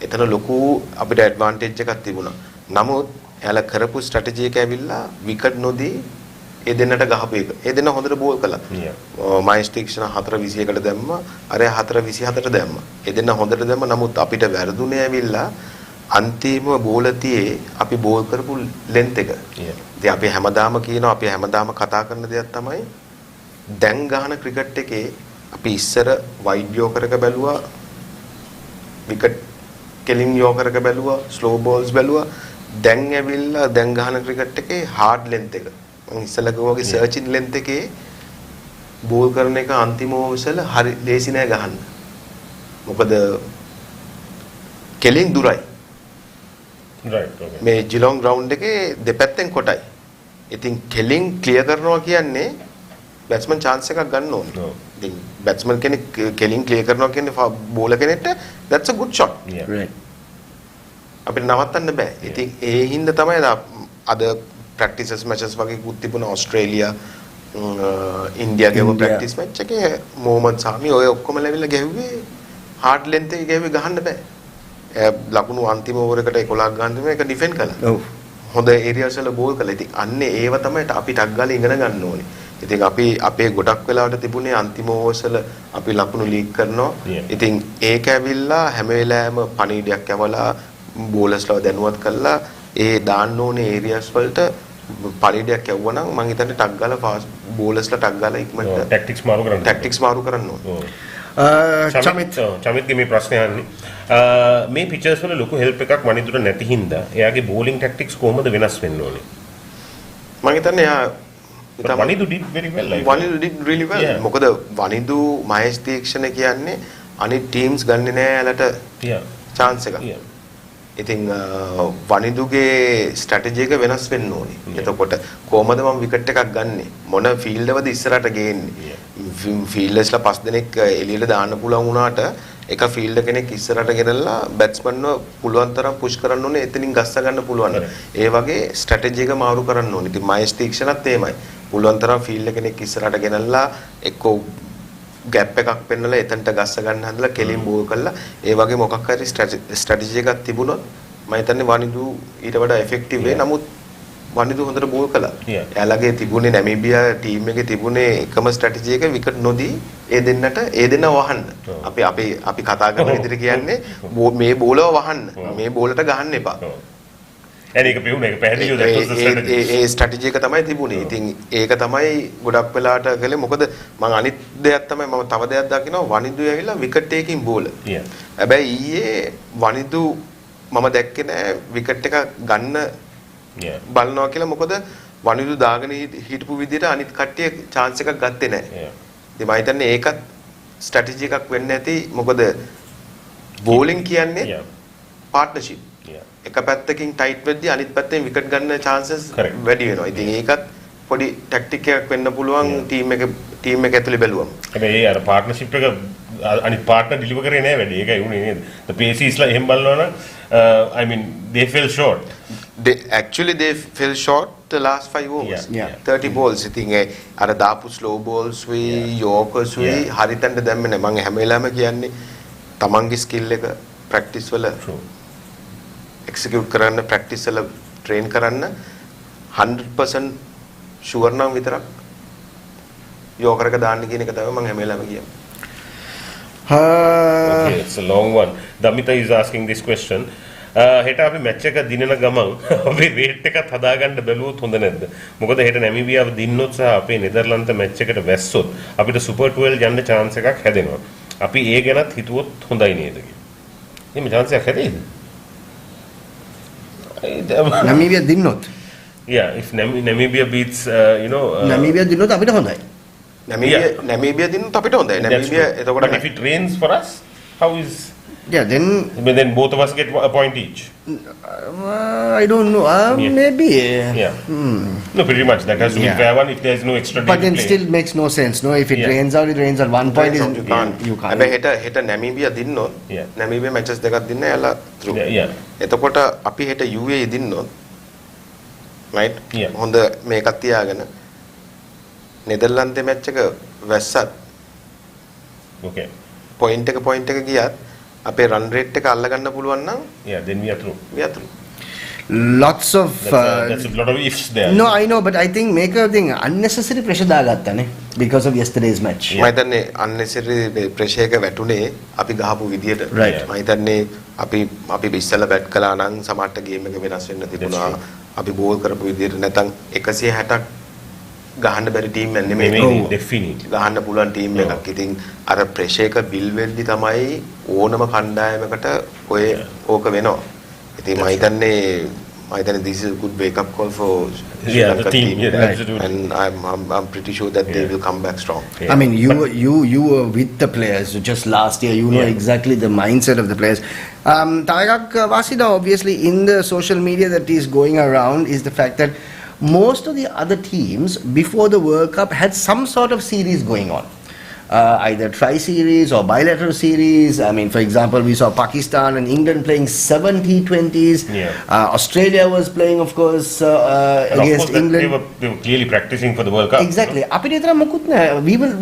එතන ලොකු අපිට ඇඩ්වාන්ටේජ් එකක් තිබුණා. නමුත් එයාලා කරපු ස්ට්‍රැටජි එක ඇවිල්ලා විකට් නොදී ඒ දෙන්නට ගහපු එක. ඒ දෙන්න හොඳට බෝල් කළා. මයිස් තීක්ෂණ 4-21ට දැම්මා. අරයා 4-24ට දැම්මා. ඒ දෙන්න හොඳට දැම්මා. නමුත් අපිට වැරදුනේ ඇවිල්ලා අන්තිම බෝලතියේ අපි බෝල් කරපු ලෙන්ත් එක. ඉතින් අපි හැමදාම කියනවා අපි හැමදාම කතා කරන දෙයක් තමයි දැන් ගහන ක්‍රිකට් එකේ අපි ඉස්සර වයිඩ් යෝකරක බැලුවා විකට් කෙලින් යෝකරක බැලුවා ස්ලෝ බෝල්ස් බැලුවා දැන් ඇවිල්ලා දැන් ගහන ක්‍රිකට් එකේ හાર્ඩ් ලෙන්ත් එක මම ඉස්සලා ගෝවගේ සර්චින් ලෙන්ත් එකේ බෝල් කරන එක අන්තිම ඕවර්සල හරි ලේසි නෑ ගහන්න මොකද කෙලින් දුරයි මේ ජිලොන් ග්‍රවුන්ඩ් එකේ දෙපැත්තෙන් කොටයි. ඉතින් කෙලින් ක්ලියර් කරනවා කියන්නේ බැට්ස්මන් chance එකක් ගන්න ඕනේ. ඉතින් බැට්ස්මන් කෙනෙක් කෙලින් ක්ලියර් කරනවා කියන්නේ බෝලර් කෙනෙක්ට that's a good shot. Right. අපිට නවත්තන්න බෑ. ඉතින් ඒ හින්දා තමයි අද practices matches වගේ කුත් තිබුණා ඕස්ට්‍රේලියා ඉන්දියා ගේ ප්‍රැක්ටිස් මැච් එකේ මොහමඩ් සාමි ඔය ඔක්කොම ලැබිලා ගැහුවේ hard length එකේ ගැහුවේ ගහන්න බෑ. ලකුණු අන්තිම ඕවර් එකට 11ක් ගන්න එක ඩිෆෙන්ඩ් කළා. ඔව්. හොඳ ඒරියාස් වල බෝල් කළා. ඉතින් අන්නේ ඒව තමයි අපි ටක් ගාලා ඉගෙන ගන්න ඕනේ. ඉතින් අපි අපේ ගොඩක් වෙලාවට තිබුණේ අන්තිම ඕවර්ස් වල අපි ලකුණු ලීක් කරනවා. ඉතින් ඒක ඇවිල්ලා හැම වෙලාවෙම පණිවිඩයක් යවලා බෝලර්ස්ලා දැනුවත් කළා ඒ දාන්න ඕනේ ඒරියාස් වලට පණිවිඩයක් යවුවනම් මම හිතන්නේ ටක් ගාලා ෆාස්ට් බෝලර්ස්ලා ටක් ගාලා ඉක්මනට ටැක්ටික්ස් මාරු කරන්න ඕනේ. චමිත්ගේ මේ ප්‍රශ්නය අහන්නේ මේ පිචර්ස් වල ලොකු හෙල්ප් එකක් වනිදුර නැති හින්දා එයාගේ බෝලිං ටැක්ටික්ස් කොහොමද වෙනස් වෙන්න ඕනේ මම හිතන්නේ එයා Wanindu did very well Wanindu did really well මොකද වනිදු මහේෂ් තීක්ෂණ කියන්නේ අනිත් ටීම්ස් ගන්නෙ නෑ යාලට chance එකක් ඉතින් වනිදුගේ ස්ට්‍රැටජි එක වෙනස් වෙන්න ඕනේ එතකොට කොහමද මම විකට් එකක් ගන්නෙ මොන ෆීල්ඩ් එකද ඉස්සරහට ගේන්නේ ෆීල්ඩර්ස්ලා 5 දෙනෙක් එළියට දාන්න පුළුවන් වුණාට එක ෆීල්ඩර් කෙනෙක් ඉස්සරහට ගෙනල්ලා බැට්ස්මන්ව පුළුවන් තරම් පුෂ් කරන්න ඕනේ එතනින් ගස්ස ගන්න පුළුවන්. ඒ වගේ ස්ට්‍රැටජි එක මාරු කරන්න ඕනේ. ඉතින් මහේෂ් තීක්ෂණත් එහෙමයි. පුළුවන් තරම් ෆීල්ඩර් කෙනෙක් ඉස්සරහට ගෙනල්ලා එක්කෝ ગેප් එකක් පෙන්නලා එතනට ගස්ස ගන්න හදලා කෙලින් බෝල් කළා. ඒ වගේ මොකක් හරි ස්ට්‍රැටජි එකක් තිබුණොත් මම හිතන්නේ වනිදු ඊට වඩා එෆෙක්ටිව් වෙයි. නමුත් වනිදු හොඳට බෝල් කළා. එයාලගේ තිබුණේ නැමීබියා ටීම් එකේ තිබුණේ එකම ස්ට්‍රැටජි එක විකට් නොදී ඒ දෙන්න වහන්න. අපි කතා කරන විදිහට කියන්නේ මේ බෝලව වහන්න. මේ බෝලට ගහන්න එපා. ඒක පැහැදිලිව ඒ ස්ට්‍රැටජි එක තමයි තිබුණේ. ඉතින් ඒක තමයි ගොඩක් වෙලාට කළේ. මොකද මම අනිත් දෙයක් තමයි මම තව දෙයක් දකිනවා වනිදු ඇවිල්ලා විකට් එකකින් බෝල. හැබැයි ඊයේ වනිදු මම දැක්කේ නෑ විකට් එක ගන්න බලනවා කියලා මොකද වනිදු දාගෙන හිටපු විදිහට අනිත් කට්ටිය chance එකක් ගත්තේ නැහැ. ඉතින් මම හිතන්නේ ඒකත් ස්ට්‍රැටජි එකක් වෙන්න ඇති. මොකද බෝලින් කියන්නේ පාර්ට්නර්ෂිප්. එක පැත්තකින් ටයිට් වෙද්දී අනිත් පැත්තෙන් විකට් ගන්න chances වැඩි වෙනවා. ඉතින් ඒකත් පොඩි ටැක්ටික් එකක් වෙන්න පුළුවන් ටීම් එක ඇතුලේ බැලුවම. හැබැයි අර පාර්ට්නර්ෂිප් එක අනිත් පාර්ට්නර් ඩිලිවර් කරේ නෑ වැඩි. ඒකයි උනේ නේද? the paceisලා එහෙම බලනවා නම් I mean they fell short. They fell short the last 5 overs. 30 balls. ඉතින් අර දාපු slow balls වෙයි යෝකර්ස් වෙයි හරියටම දැම්මේ නෑ. මම හැම වෙලාවෙම කියන්නේ තමන්ගේ skill එක practice වල execute කරන්න practice වල train කරන්න 100% sure නම් විතරක් යෝකර් එක දාන්න කියන එක තමයි මම හැම වෙලාවෙම කියන්නේ. Okay, it's a long one. Damita is asking this question. හෙට අපි මැච් එක දිනන ගමන් අපේ රේට් එකත් හදාගන්න බැලුවොත් හොඳ නැද්ද? මොකද හෙට නැමීබියාව දින්නොත් සහ අපේ නෙදර්ලන්ත මැච් එකට වැස්සොත් අපිට සුපර් 12 යන්න chance එකක් හැදෙනවා. අපි ඒ ගැනත් හිතුවොත් හොඳයි නේද කියලා. එහෙම chance එකක් හැදෙයිද? නැමීබියා දින්නොත්. Yeah, if Namibia beats නැමීබියා දින්නොත් අපිට හොඳයි. නැමීබියා දින්නොත් අපිට හොඳයි. නැමීබියා එතකොට if it rains for us, how is then both of us get a point each. I don't know. Maybe. No, pretty much. That has to be fair one if there is no extra day. But then still makes no sense. No, if it rains out, it rains out. 1 point is you can't. හැබැයි හෙට නැමීබියා දින්නොත් නැමීබියා matches දෙකක් දින්න යාලා through. එතකොට අපි හෙට UAE දින්නොත් right? හොඳ මේකක් තියාගෙන නෙදර්ලන්තේ match එක වැස්සත් Okay. පොයින්ට් එක ගියත් අපේ රන් රේට් එක අල්ල ගන්න පුළුවන් නම් Yeah, then we are through. we are through. Lots of That's a lot of ifs there. no, I know, but I think make a thing unnecessary pressure දාගත්තනේ because of yesterday's match. මම හිතන්නේ unnecessary pressure එක වැටුනේ අපි ගහපු විදියට. Right. මම හිතන්නේ අපි ඉස්සෙල්ලා බැට් කළා නම් සමහරට ගේම් එක වෙනස් වෙන්න තිබුණා. අපි බෝල් කරපු විදියට නැත්නම් 160ක් ගහන්න බැරි ටීම් එකක් නෙමෙයි. Definitely. ගහන්න පුළුවන් ටීම් එකක්. ඉතින් අර ප්‍රෙෂර් එක බිල් වෙද්දි තමයි ඕනම කණ්ඩායමකට ඔය ඕක වෙනවා. ඉතින් මම හිතන්නේ this is a good wake up call for Sri Yeah, Lanka the team. Yeah, Right. absolutely. and I'm pretty sure that they will come back strong. Yeah. I mean, you were with the players just last year. You know Yeah. exactly the mindset of the players. Tagak Vasida, obviously, in the social media that is going around is the fact that most of the other teams before the World Cup had some sort of series going on. Either tri-series or bilateral series. I mean, for example, we saw Pakistan and England playing 7 T20s. Yeah. Australia was playing, of course, And of against course, England. they were clearly practicing for the World Cup. Exactly.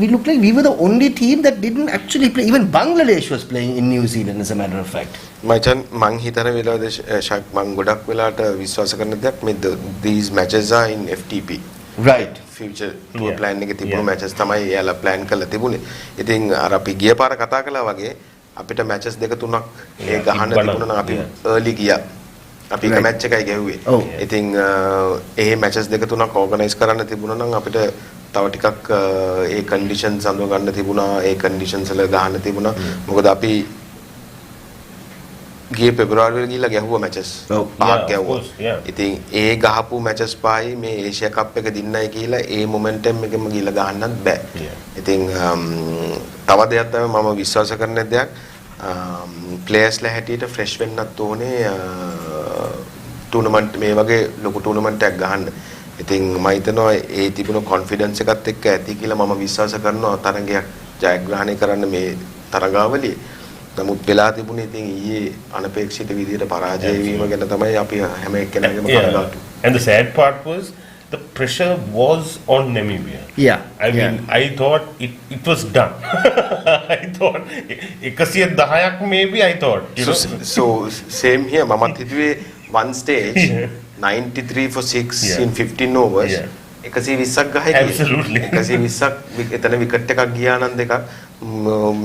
We looked like we were the only team that didn't actually play. Even Bangladesh was playing in New Zealand, as a matter of fact. මං හිතන වෙලාවද ශක් මං ගොඩක් වෙලාට විශ්වාස කරන දෙයක් මේ these matches are in FTP. Right. future tour Yeah. plan එකේ තිබුණු Yeah. matches තමයි එයාලා plan කරලා තිබුණේ. ඉතින් අර අපි ගිය පාර කතා කළා වගේ අපිට matches දෙක තුනක් ඒ ගහන්න තිබුණා නම් අපි early ගියා. අපි එක Right. match එකයි ගැහුවේ. Oh. ඉතින් ඒ matches දෙක තුනක් organize කරන්න තිබුණා නම් අපිට තව ටිකක් ඒ conditions අඳුර ගන්න තිබුණා. ඒ conditions වල ගහන්න තිබුණා. මොකද අපි ගිය පෙබරවාරි වල ගිහිල්ලා ගැහුවා matches. පහක් Yeah, of ගැහුවා. course, yeah. ඉතින් ඒ ගහපු matches පහයි මේ ඒෂියා කප් එක දින්නයි කියලා ඒ momentum එකෙම ගිහිල්ලා ගහන්නත් බෑ. Yeah. ඉතින් තව දෙයක් තමයි මම විශ්වාස කරන දෙයක් players ලා හැටියට fresh වෙන්නත් ඕනේ tournament මේ වගේ ලොකු tournament එකක් ගහන්න. ඉතින් මම හිතනවා ඒ තිබුණු confidence එකත් එක්ක ඇති කියලා මම විශ්වාස කරනවා තරගයක් ජයග්‍රහණය කරන්න මේ තරගාවලියේ. නමුත් වෙලා තිබුණේ ඉතින් ඊයේ අනපේක්ෂිත විදිහට පරාජය වීම ගැන තමයි අපි හැම එක්කෙනාගේම කනගාටු. And the sad part was the pressure was on Namibia. Yeah. I mean, I thought it was done. I thought 110ක් maybe I thought. You know? So same here මමත් හිතුවේ one stage 93 for 6 Yeah. in 15 overs. Yeah. 120ක් ගහයි. Absolutely. 120ක් එතන wicket එකක් ගියා නම් දෙකක්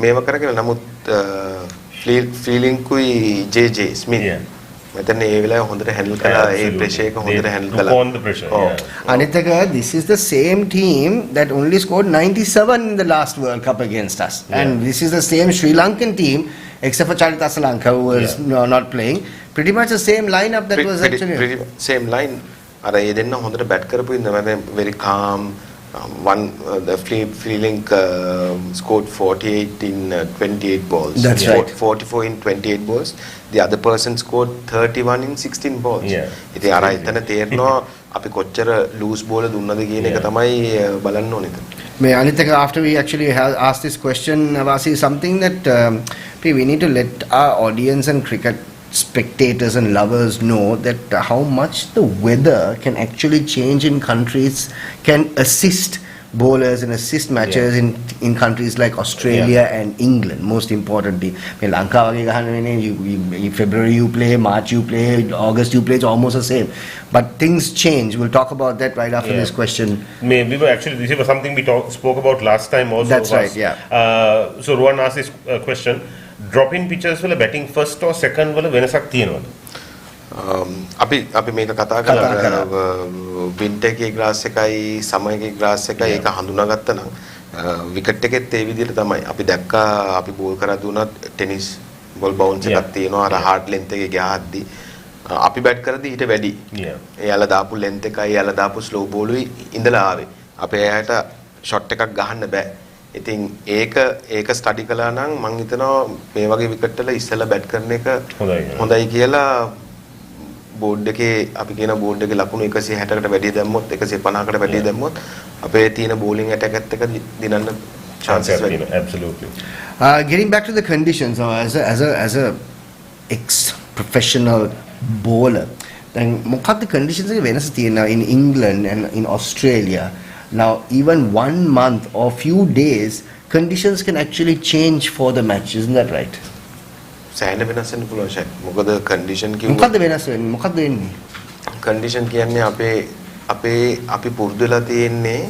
මේව කරගෙන නමුත් ෆීලිං කුයි JJ ස්මිත් Yeah. මතන්නේ ඒ වෙලාවේ හොඳට හැන්ඩල් කළා ඒ Absolutely. ප්‍රෙෂර් එක හොඳට They හැන්ඩල් took කළා. on the pressure, Oh. yeah. Anitaka, this is the same team that only scored 97 in the last World Cup against us. Yeah. And this is the same Sri Lankan team, except for Charita Salanka, who was not playing. Pretty much the same lineup that was actually... same line. අර ඒ දෙන්න හොඳට bat කරපු ඉඳන් very calm. The Free Link scored 48 in 28 balls. That's right. 44 in 28 balls. The other person scored 31 in 16 balls. Yeah. ඉතින් අර එතන තේරෙනවා අපි කොච්චර loose ball දුන්නද කියන එක තමයි බලන්න ඕනේ. May Anitaka, after we actually asked this question, Vasi, something that we need to let our audience and cricket spectators and lovers know that how much the weather can actually change in countries, can assist bowlers and assist matches in countries like Australia and England, most importantly. In Lanka, in February you play, March you play, August you play, it's almost the same. But things change. We'll talk about that right after this question. Maybe actually this was something we spoke about last time also. That's right, yeah. So Rohan asked this question. Drop-in pitches වල batting first or second වල වෙනසක් තියෙනවද? අපි මේක කතා කළා winter එකේ grass එකයි සමර් එකේ ග්‍රාස් එකයි ඒක හඳුනාගත්තා නම් විකට් එකෙත් ඒ විදිහට තමයි අපි දැක්කා අපි බෝල් කරද්දී උනත් ටෙනිස් බෝල් බවුන්ස් එකක් තියෙනවා අර හાર્ඩ් ලෙන්ත් එකේ ගහද්දී අපි බැට් කරද්දී ඊට වැඩි එයාලා දාපු ලෙන්ත් එකයි එයාලා දාපු ස්ලෝ බෝලුයි ඉඳලා ආවේ අපේ එයාට ෂොට් එකක් ගහන්න බෑ ඉතින් ඒක ස්ටඩි කළා නම් මම හිතනවා මේ වගේ විකට් වල ඉස්සෙල්ලා බැට් කරන එක හොඳයි කියලා බෝඩ් එකේ අපි කියන බෝඩ් එකේ ලකුණු 160කට වැඩි දැම්මොත් 150කට වැඩි දැම්මොත් අපේ තියෙන බෝලිං ඇටැක් එකත් එක දිනන්න chances වැඩි. Absolutely. Getting back to the conditions, as a ex-professional bowler, then මොකක්ද conditions එක වෙනස තියෙනවා in England and in Australia? Now, even 1 month or few days, conditions can actually change for the match. Isn't that right? සෑහෙන වෙනස් වෙන්න පුළුවන් ෂක්. මොකද condition කිව්වොත් මොකද්ද වෙනස් වෙන්නේ? මොකද්ද වෙන්නේ? කන්ඩිෂන් කියන්නේ අපි පුරුදු වෙලා තියෙන්නේ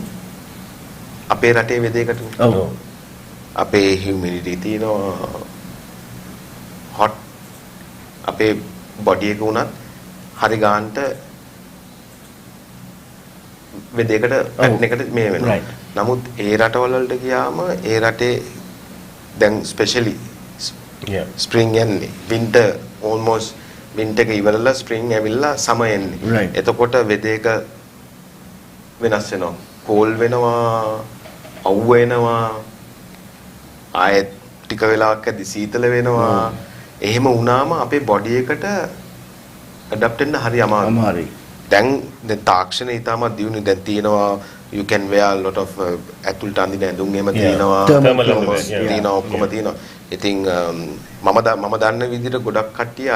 අපේ රටේ වෙදේකට. ඔව්. අපේ humidity තියෙනවා hot අපේ බොඩි එක උනත් හරි ගන්නට වෙදේකට පැටර්න් එකට මේ වෙනවා. නමුත් ඒ රටවල වලට ගියාම ඒ රටේ දැන් ස්පෙෂලි ස්ප්‍රින්ග් යන්නේ වින්ටර් almost වින්ටර් එක ඉවරලා ස්ප්‍රින්ග් ඇවිල්ලා සමර් එන්නේ. එතකොට වෙදේක වෙනස් වෙනවා. කෝල් වෙනවා, අවුව වෙනවා. ආයෙත් ටික වෙලාවක් ඇද්දි සීතල වෙනවා. එහෙම වුණාම අපේ බොඩි එකට ඇඩැප්ට් වෙන්න හරි අමාරුයි. දැන් තාක්ෂණය ඉතාමත් දියුණු දැන් තියෙනවා you can wear a lot of ඇතුළට අඳින ඇඳුම් එහෙම තියෙනවා තියෙනවා ඔක්කොම තියෙනවා. ඉතින් මම දන්න විදිහට ගොඩක් කට්ටිය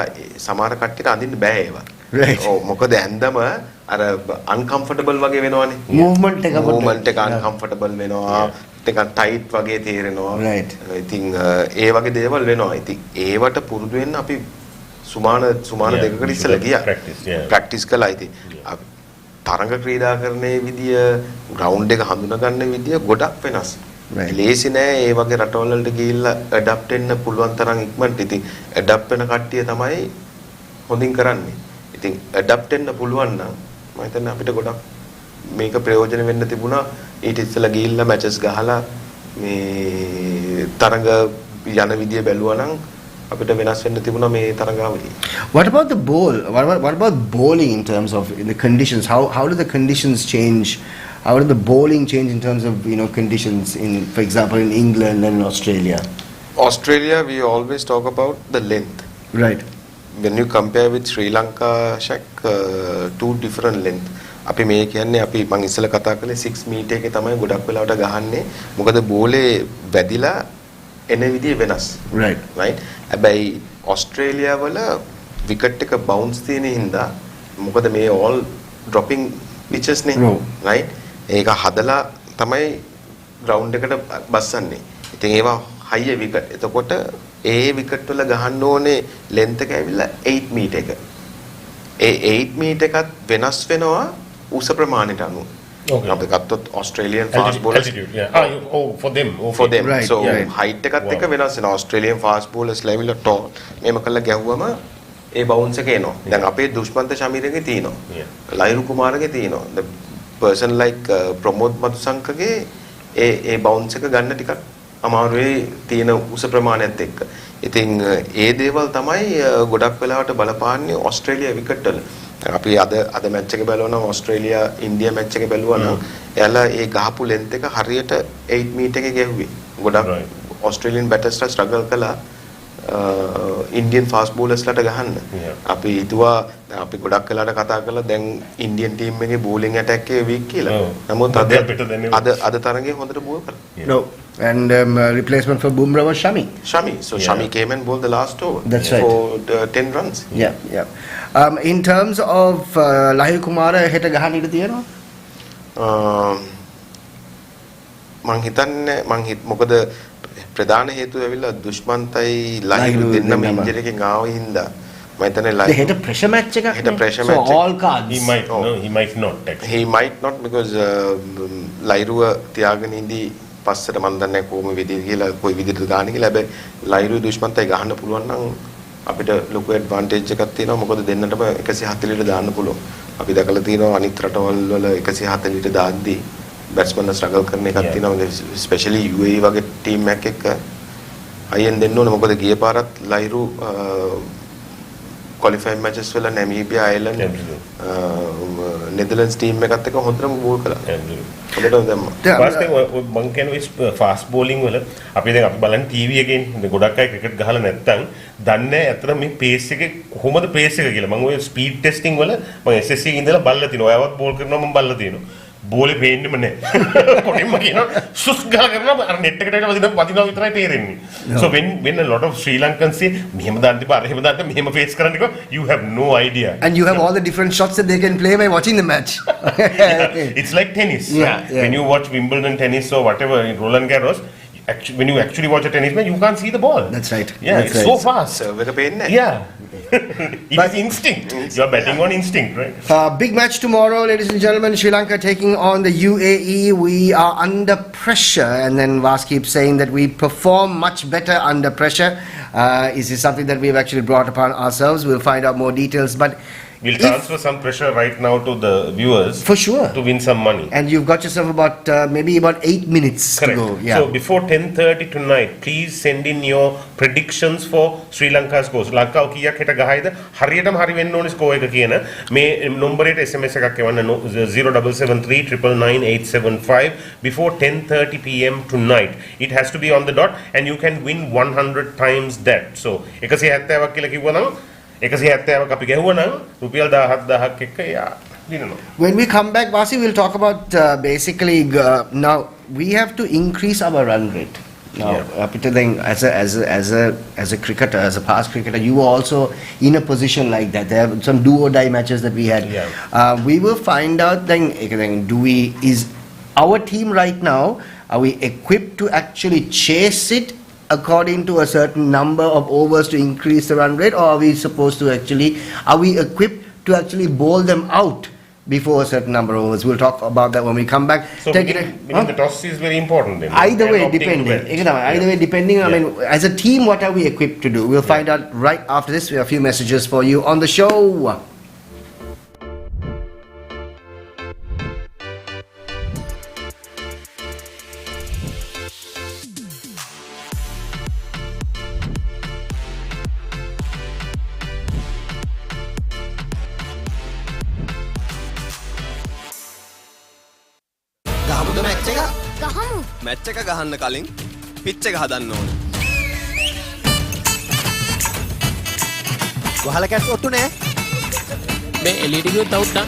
සමහර කට්ටියට අඳින්න බෑ ඒවා. ඔව් මොකද ඇඳම අර uncomfortable වගේ වෙනවනේ. movement එක uncomfortable වෙනවා. ටිකක් ටයිට් වගේ තේරෙනවා. ඉතින් ඒ වගේ දේවල් වෙනවා. ඉතින් ඒවට පුරුදු වෙන්න අපි සුමාන දෙකකට ඉස්සෙල්ලා ගියා. ප්‍රැක්ටිස් කළා. ඉතින් තරඟ ක්‍රීඩා කරන්නේ විදිය, ග්‍රවුන්ඩ් එක හඳුනා ගන්න විදිය ගොඩක් වෙනස්. ලේසි නෑ ඒ වගේ රටවල් වලට ගිහිල්ලා ඇඩැප්ට් වෙන්න පුළුවන් තරම් ඉක්මනට. ඉතින් ඇඩැප්ට් වෙන කට්ටිය තමයි හොඳින් කරන්නේ. ඉතින් ඇඩැප්ට් වෙන්න පුළුවන් නම් මම හිතන්නේ අපිට ගොඩක් මේක ප්‍රයෝජන වෙන්න තිබුණා. ඊට ඉස්සෙල්ලා ගිහිල්ලා මැචස් ගහලා මේ තරඟ යන විදිය බැලුවා නම් අපිට වෙනස් වෙන්න තිබුණා මේ තරඟාවලිය. What about the bowl? What about bowling in terms of the conditions? How do the conditions change? How did the bowling change in terms of conditions in, for example, in England and in Australia? Australia, we always talk about the length. Right. When you compare with Sri Lanka, Shaq, two different length. අපි මේ කියන්නේ අපි මං ඉස්සෙල්ලා කතා කළේ 6 metre එකේ තමයි ගොඩක් වෙලාවට ගහන්නේ. මොකද බෝලේ වැදිලා එන විදිය වෙනස්. Right. හැබැයි ඕස්ට්‍රේලියාව වල විකට් එක බවුන්ස් තියෙන හින්දා මොකද මේ all dropping pitches නේ. right. ඒක හදලා තමයි ග්‍රවුන්ඩ් එකට බස්සන්නේ. ඉතින් ඒවා high wicket. එතකොට ඒ විකට් වල ගහන්න ඕනේ length එක ඇවිල්ලා 8 මීටර් එක. ඒ 8 මීටර් එකත් වෙනස් වෙනවා උස ප්‍රමාණයට අනුව. අපි ගත්තොත් Australian fast bowlers for them. Right, so height එකත් එක්ක වෙනස් වෙනවා. Australian fast bowlers level tall මේම කළා ගැහුවම ඒ bounce එක එනවා. දැන් අපේ දුෂ්මන්ත ශමීරගේ තියෙනවා. ලයිරු කුමාරගේ තියෙනවා. the person like ප්‍රමෝද් මදුසංකගේ A bounce එක ගන්න ටිකක් අමාරුයි තියෙන උස ප්‍රමාණයත් එක්ක. ඉතින් ඒ දේවල් තමයි ගොඩක් වෙලාවට බලපාන්නේ ඕස්ට්‍රේලියා විකට් වල. අපි අද මැච් එක බලනවා නම් ඕස්ට්‍රේලියා ඉන්දියා මැච් එක බැලුවා නම් එයාලා ඒ ගහපු ලෙන්ත් එක හරියට 8 මීටර් එකේ ගැහුවේ. ගොඩක් ඕස්ට්‍රේලියන් බැටර්ස්ලා ස්ට්‍රගල් කළා ඉන්දියන් ෆාස්ට් බෝලර්ස්ලාට ගහන්න. අපි හිතුවා අපි ගොඩක් වෙලාට කතා කළා දැන් ඉන්දියන් ටීම් එකේ බෝලිං ඇටැක් එක වීක් කියලා. නමුත් අද තරඟේ හොඳට බෝල් කරා. No. And replacement for Bumrah was Shami. So Shami came and bowled the last over. That's right. For 10 runs. Yeah. In terms of Lahir Kumara හෙට ගහන්න ඉඩ තියෙනවා? මොකද ප්‍රධාන හේතුව ඇවිල්ලා දුෂ්මන්තයි ලහිරු දෙන්නම ඉන්ජරි එකෙන් ආව හින්දා මම හිතන්නේ හෙට pressure match එකක් නේ. So all cards. He might not actually. He might not because ලහිරුව තියාගෙන ඉඳි පස්සට මම දන්නේ කොහොම වෙදිද කියලා කොයි විදිහට ගන්න කියලා. හැබැයි ලයිරු දුෂ්මන්තයි ගහන්න පුළුවන් නම් අපිට ලොකු ඇඩ්වාන්ටේජ් එකක් තියෙනවා. මොකද දෙන්නටම 140ට දාන්න පුළුවන්. අපි දැකලා තියෙනවා අනිත් රටවල් වල 140ට දාද්දී බැට්ස්මන්ලා ස්ට්‍රගල් කරන එකක් තියෙනවා. ස්පෙෂලි UAE වගේ ටීම් එකක් එක්ක අයියෙන් දෙන්න ඕනේ. මොකද ගිය පාරත් ලයිරු qualifying matches වල Namibia, Ireland, Netherlands team එකත් එක්ක හොඳටම බෝල් කළා. හොඳටම දැම්මා. මං කියන්නේ ෆාස්ට් බෝලිං වල අපි බලන්නේ ටීවී එකෙන් ගොඩක් අය ක්‍රිකට් ගහලා නැත්තම් දන්නේ අතන මේ පේස් එකේ කොහොමද පේස් එක කියලා. මම ඔය ස්පීඩ් ටෙස්ටිං වල මම SSC එකේ ඉඳලා බලලා තිනවා. ඔයාවත් බෝල් කරනවා මම බලලා තිනවා. බෝලේ පේන්නෙම නැහැ. කොටින්ම කියනවා සුස් ගාලා කරනවා අර net එකට වදිනවා විතරයි තේරෙන්නේ. So when a lot of Sri Lankans say මෙහෙම දාන්න තිබා අර එහෙම දාන්න මෙහෙම face කරන්න කිව්වා you have no idea. And you have all the different shots that they can play by watching the match. It's like tennis. Yeah. When you watch Wimbledon tennis or whatever in Roland Garros, when you actually watch a tennis match, you can't see the ball. That's right. Yeah, That's it's right. so fast. serve එක පේන්නේ. Yeah. It's instinct. You're betting on instinct, right? Big match tomorrow, ladies and gentlemen. Sri Lanka taking on the UAE. We are under pressure, and then Vaas keeps saying that we perform much better under pressure. Is this something that we've actually brought upon ourselves? We'll find out more details. But We'll transfer some pressure right now to the viewers. For sure. To win some money. And you've got yourself about maybe about 8 minutes Correct. to go. Yeah. So before 10:30 tonight, please send in your predictions for Sri Lanka's scores. ලංකාව කීයක් හෙට ගහයිද? හරියටම හරි වෙන්න ඕනේ score එක කියන මේ නම්බර් එකට SMS එකක් එවන්න 0773999875 before 10:30 p.m. tonight. It has to be on the dot and you can win 100 times that. So 170ක් කියලා කිව්වනම් 170ක් අපි ගැහුවනම් රුපියල් 17000ක් එක්ක යා දිනනවා. When we come back, Vasi, we'll talk about basically now we have to increase our run rate. Now, Peter, then as a cricketer, as a past cricketer, you were also in a position like that. There are some do or die matches that we had. We will find out then is our team right now, are we equipped to actually chase it according to a certain number of overs to increase the run rate, or are we supposed to are we equipped to actually bowl them out before a certain number of overs? We'll talk about that when we come back. So winning the toss is very important then. Either way, depending. Either way, depending. I mean, as a team, what are we equipped to do? We'll find out right after this. We have a few messages for you on the show. ගහමුද match එක? ගහමු. Match එක ගහන්න කලින් pitch එක හදන්න ඕනේ. වහල කැට් ඔට්ටු නෑ. මේ එළියට ගියොත් අවුට් නා.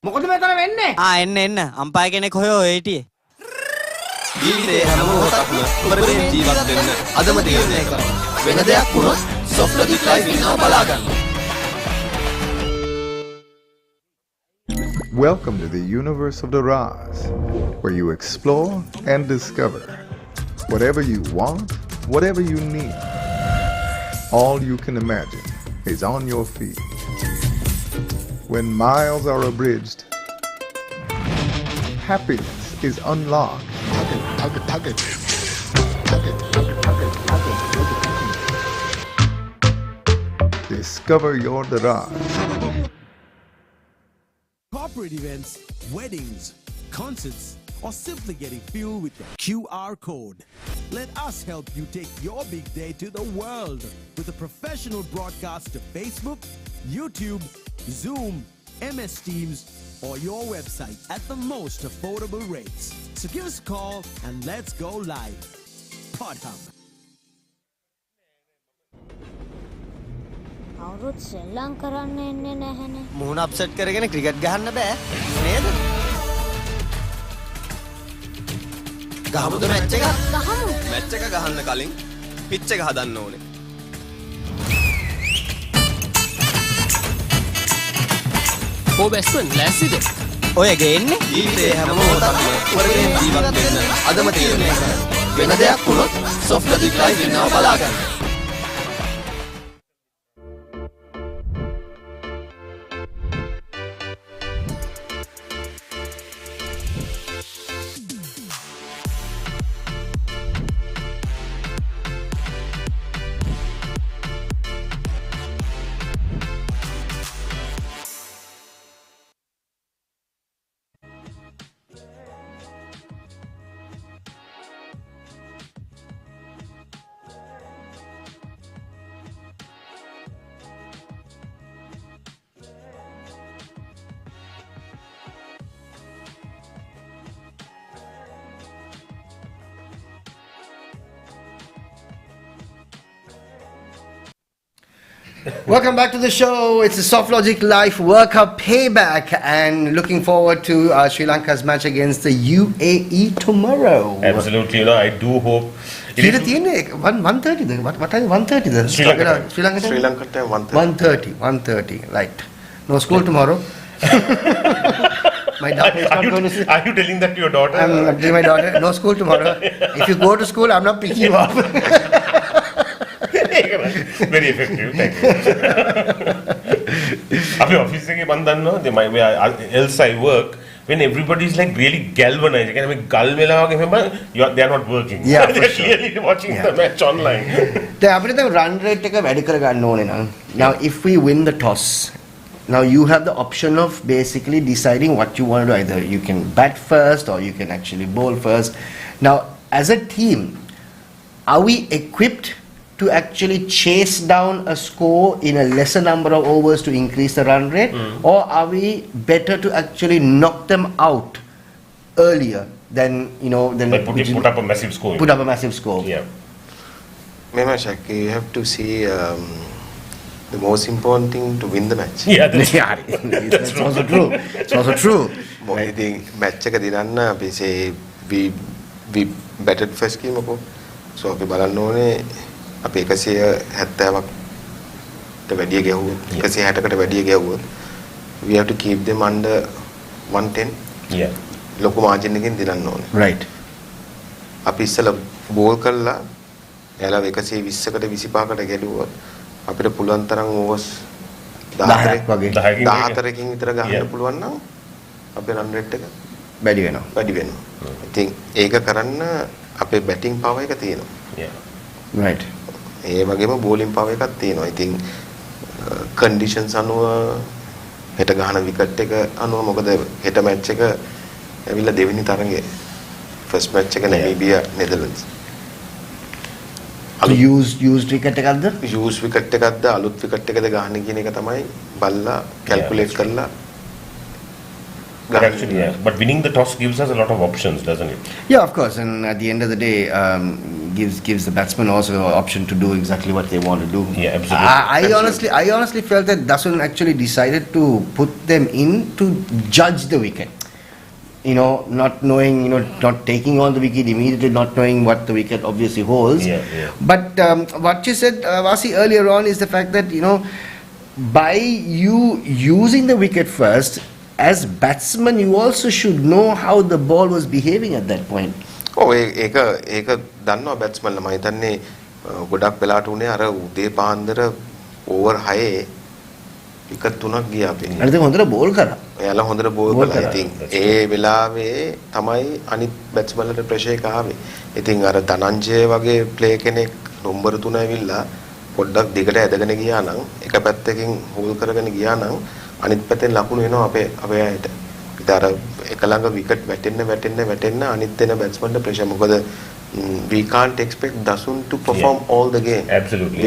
මොකද මෙතන වෙන්නේ? එන්න අම්පයර් කෙනෙක් හොයෝ හිටියේ. ජීවිතේ හැම මොහොතක්ම ඔබට ජීවත් වෙන්න අදම තීරණය කරන්න. වෙන දෙයක් වුණොත් Softlogic live ඉන්නවා බලා ගන්න. Welcome to the universe of the Raz, where you explore and discover whatever you want, whatever you need. All you can imagine is on your feet. When miles are abridged, happiness is unlocked. Discover your Daraz. Corporate events, weddings, concerts, or simply getting fueled with the QR code. Let us help you take your big day to the world with a professional broadcast to Facebook, YouTube, Zoom, MS Teams, or your website at the most affordable rates. So give us a call and let's go live. PodHub. කවුරුත් සෙල්ලම් කරන්න එන්නේ නැහැනේ. මුහුණ upset කරගෙන cricket ගහන්න බෑ නේද? ගහමුද මැච් එක? ගහමු. මැච් එක ගහන්න කලින් පිච් එක හදන්න ඕනේ. ඕ බැස්මන් ලෑස්තිද? ඔය ගේන්නේ? ජීවිතේ හැම මොහොතක්ම ඔබට ජීවත් වෙන්න අදම තීරණය කරන්න. වෙන දෙයක් වුණොත් Softlogic live ඉන්නවා බලා ගන්න. Welcome back to the show. It's the Softlogic Live World Cup Payback, and looking forward to Sri Lanka's match against the UAE tomorrow. Absolutely, I do hope. Kira තියෙන්නේ 1:30 what time 1:30 Sri Lanka time. Sri Lanka time 1:30 right. No school tomorrow. My daughter is not going to see. Are you telling that to your daughter? I'm telling my daughter, no school tomorrow. If you go to school, I'm not picking you up. Very effective. Thank you. Our office එකේ මම දන්නවා where else I work, when everybody is like really galvanized, I mean ගල් වෙලා වගේ they are not working. Yeah, for they're sure. clearly watching the match online. දැන් අපිට දැන් run rate එක වැඩි කරගන්න ඕනේ නම්. Now if we win the toss, now you have the option of basically deciding what you want to do. Either you can bat first or you can actually bowl first. Now as a team, are we equipped to actually chase down a score in a lesser number of overs to increase the run rate, or are we better to actually knock them out earlier than Like put up a massive score. Put up a massive score? Yeah. Mema Shak, you have to see the most important thing to win the match. Yeah, that's That's also true. It's also true. I think match එක දිනන්න අපි say we batted first game අපෝ. So අපි බලන්න ඕනේ අපි 170කට වැඩිය ගැහුවොත් 160කට වැඩිය ගැහුවොත් we have to keep them under 110. Yeah. ලොකු මාජින් එකකින් දිනන්න ඕනේ. Right. අපි ඉස්සලා බෝල් කළා එයාලා 120කට 25කට ගැලුවොත් අපිට පුළුවන් තරම් ඕවර්ස් 10ක් වගේ 14කින් විතර ගහන්න Yeah. පුළුවන් නම් අපේ රන් රේට් එක වැඩි වෙනවා. වැඩි වෙනවා. ඉතින් ඒක කරන්න අපේ බැටිං පවර් එක තියෙනවා. Yeah. Right. ඒ වගේම බෝලින් පවර් එකක් තියෙනවා. ඉතින් කන්ඩිෂන්ස් අනුව හෙට ගහන විකට් එක අනුව මොකද හෙට මැච් එක ඇවිල්ලා දෙවෙනි තරඟේ ෆස්ට් මැච් එක නැමීබියා නෙදර්ලන්ඩ්ස්. used wicket එකක්ද? යූස් විකට් එකක්ද අලුත් විකට් එකද ගහන්නේ කියන එක තමයි බල්ලා කැල්කියුලේට් කරලා But actually, yeah. But winning the toss gives us a lot of options, doesn't it? Yeah, of course. And at the end of the day, gives the batsman also an option to do exactly what they want to do. Yeah, absolutely. I honestly felt that Dasun actually decided to put them in to judge the wicket. Not knowing, not taking on the wicket immediately, not knowing what the wicket obviously holds. Yeah. But what you said, Vasi, earlier on is the fact that, by you using the wicket first, as batsman, you also should know how the ball was behaving at that point. ඒක දන්නවා බැට්ස්මන්ලා මම හිතන්නේ ගොඩක් වෙලාට උනේ අර උදේ පාන්දර ඕවර් 6 විකට් 3ක් ගියා අපි. අනිත් හොඳට බෝල් කරා. එයාලා හොඳට බෝල් කළා. ඉතින් ඒ වෙලාවේ තමයි අනිත් බැට්ස්මන්ලට ප්‍රෙෂර් එක ආවේ. ඉතින් අර ධනංජය වගේ ප්ලේ කෙනෙක් නම්බර් 3 ඇවිල්ලා පොඩ්ඩක් දිගට ඇදගෙන ගියා නම් එක පැත්තකින් හෝල් කරගෙන ගියා නම් අනිත් පැත්තෙන් ලකුණු එනවා අපේ අයට. ඉතින් අර එක ළඟ විකට් වැටෙන්න අනිත් දෙන බැට්ස්මන්ට ප්‍රෙෂර් මොකද we can't expect Dasun to perform all the game. Absolutely. We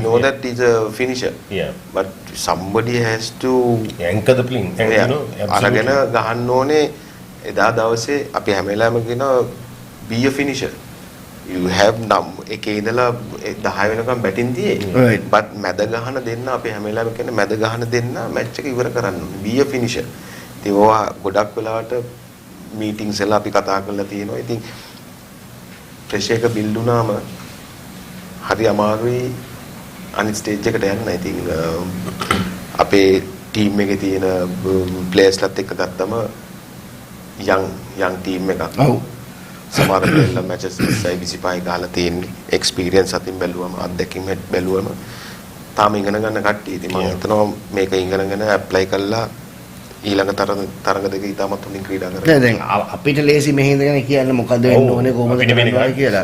know that he's a finisher. Yeah. But somebody has to anchor the plane. අරගෙන ගහන්න ඕනේ එදා දවසේ අපි හැම වෙලාවෙම කියනවා be a finisher. You have එකේ ඉඳලා 10 වෙනකම් බැටින් තියේ. But මැද ගහන දෙන්න අපි හැම වෙලාවෙම කියන්නේ මැද ගහන දෙන්න මැච් එක ඉවර කරන්න ඕනේ. be a finisher. ඉතින් ඔයා ගොඩක් වෙලාවට මීටින්ග්ස් වල අපි කතා කරලා තියෙනවා. ඉතින් ප්‍රෙෂර් එක බිල්ඩ් වුණාම හරි අමාරුයි අනිත් ස්ටේජ් එකට යන්න. ඉතින් අපේ ටීම් එකේ තියෙන ප්ලේයර්ස්ලත් එක්ක ගත්තම යන් ටීම් එකක්. ඔව්. සමහර වෙලාවට මැචස් 25 ගහලා තියෙන්නේ. එක්ස්පීරියන්ස් අතින් බැලුවම අත්දැකීම් බැලුවම තාම ඉගෙන ගන්න කට්ටිය. ඉතින් මම හිතනවා මේක ඉගෙනගෙන ඇප්ලයි කරලා ඊළඟ තරඟ දෙක ඉතාමත් හොඳින් ක්‍රීඩා කරනවා. දැන් අපිට ලේසි මෙහෙ ඉඳගෙන කියන්න මොකද වෙන්න ඕනේ කොහොමද කරන්නේ කියලා.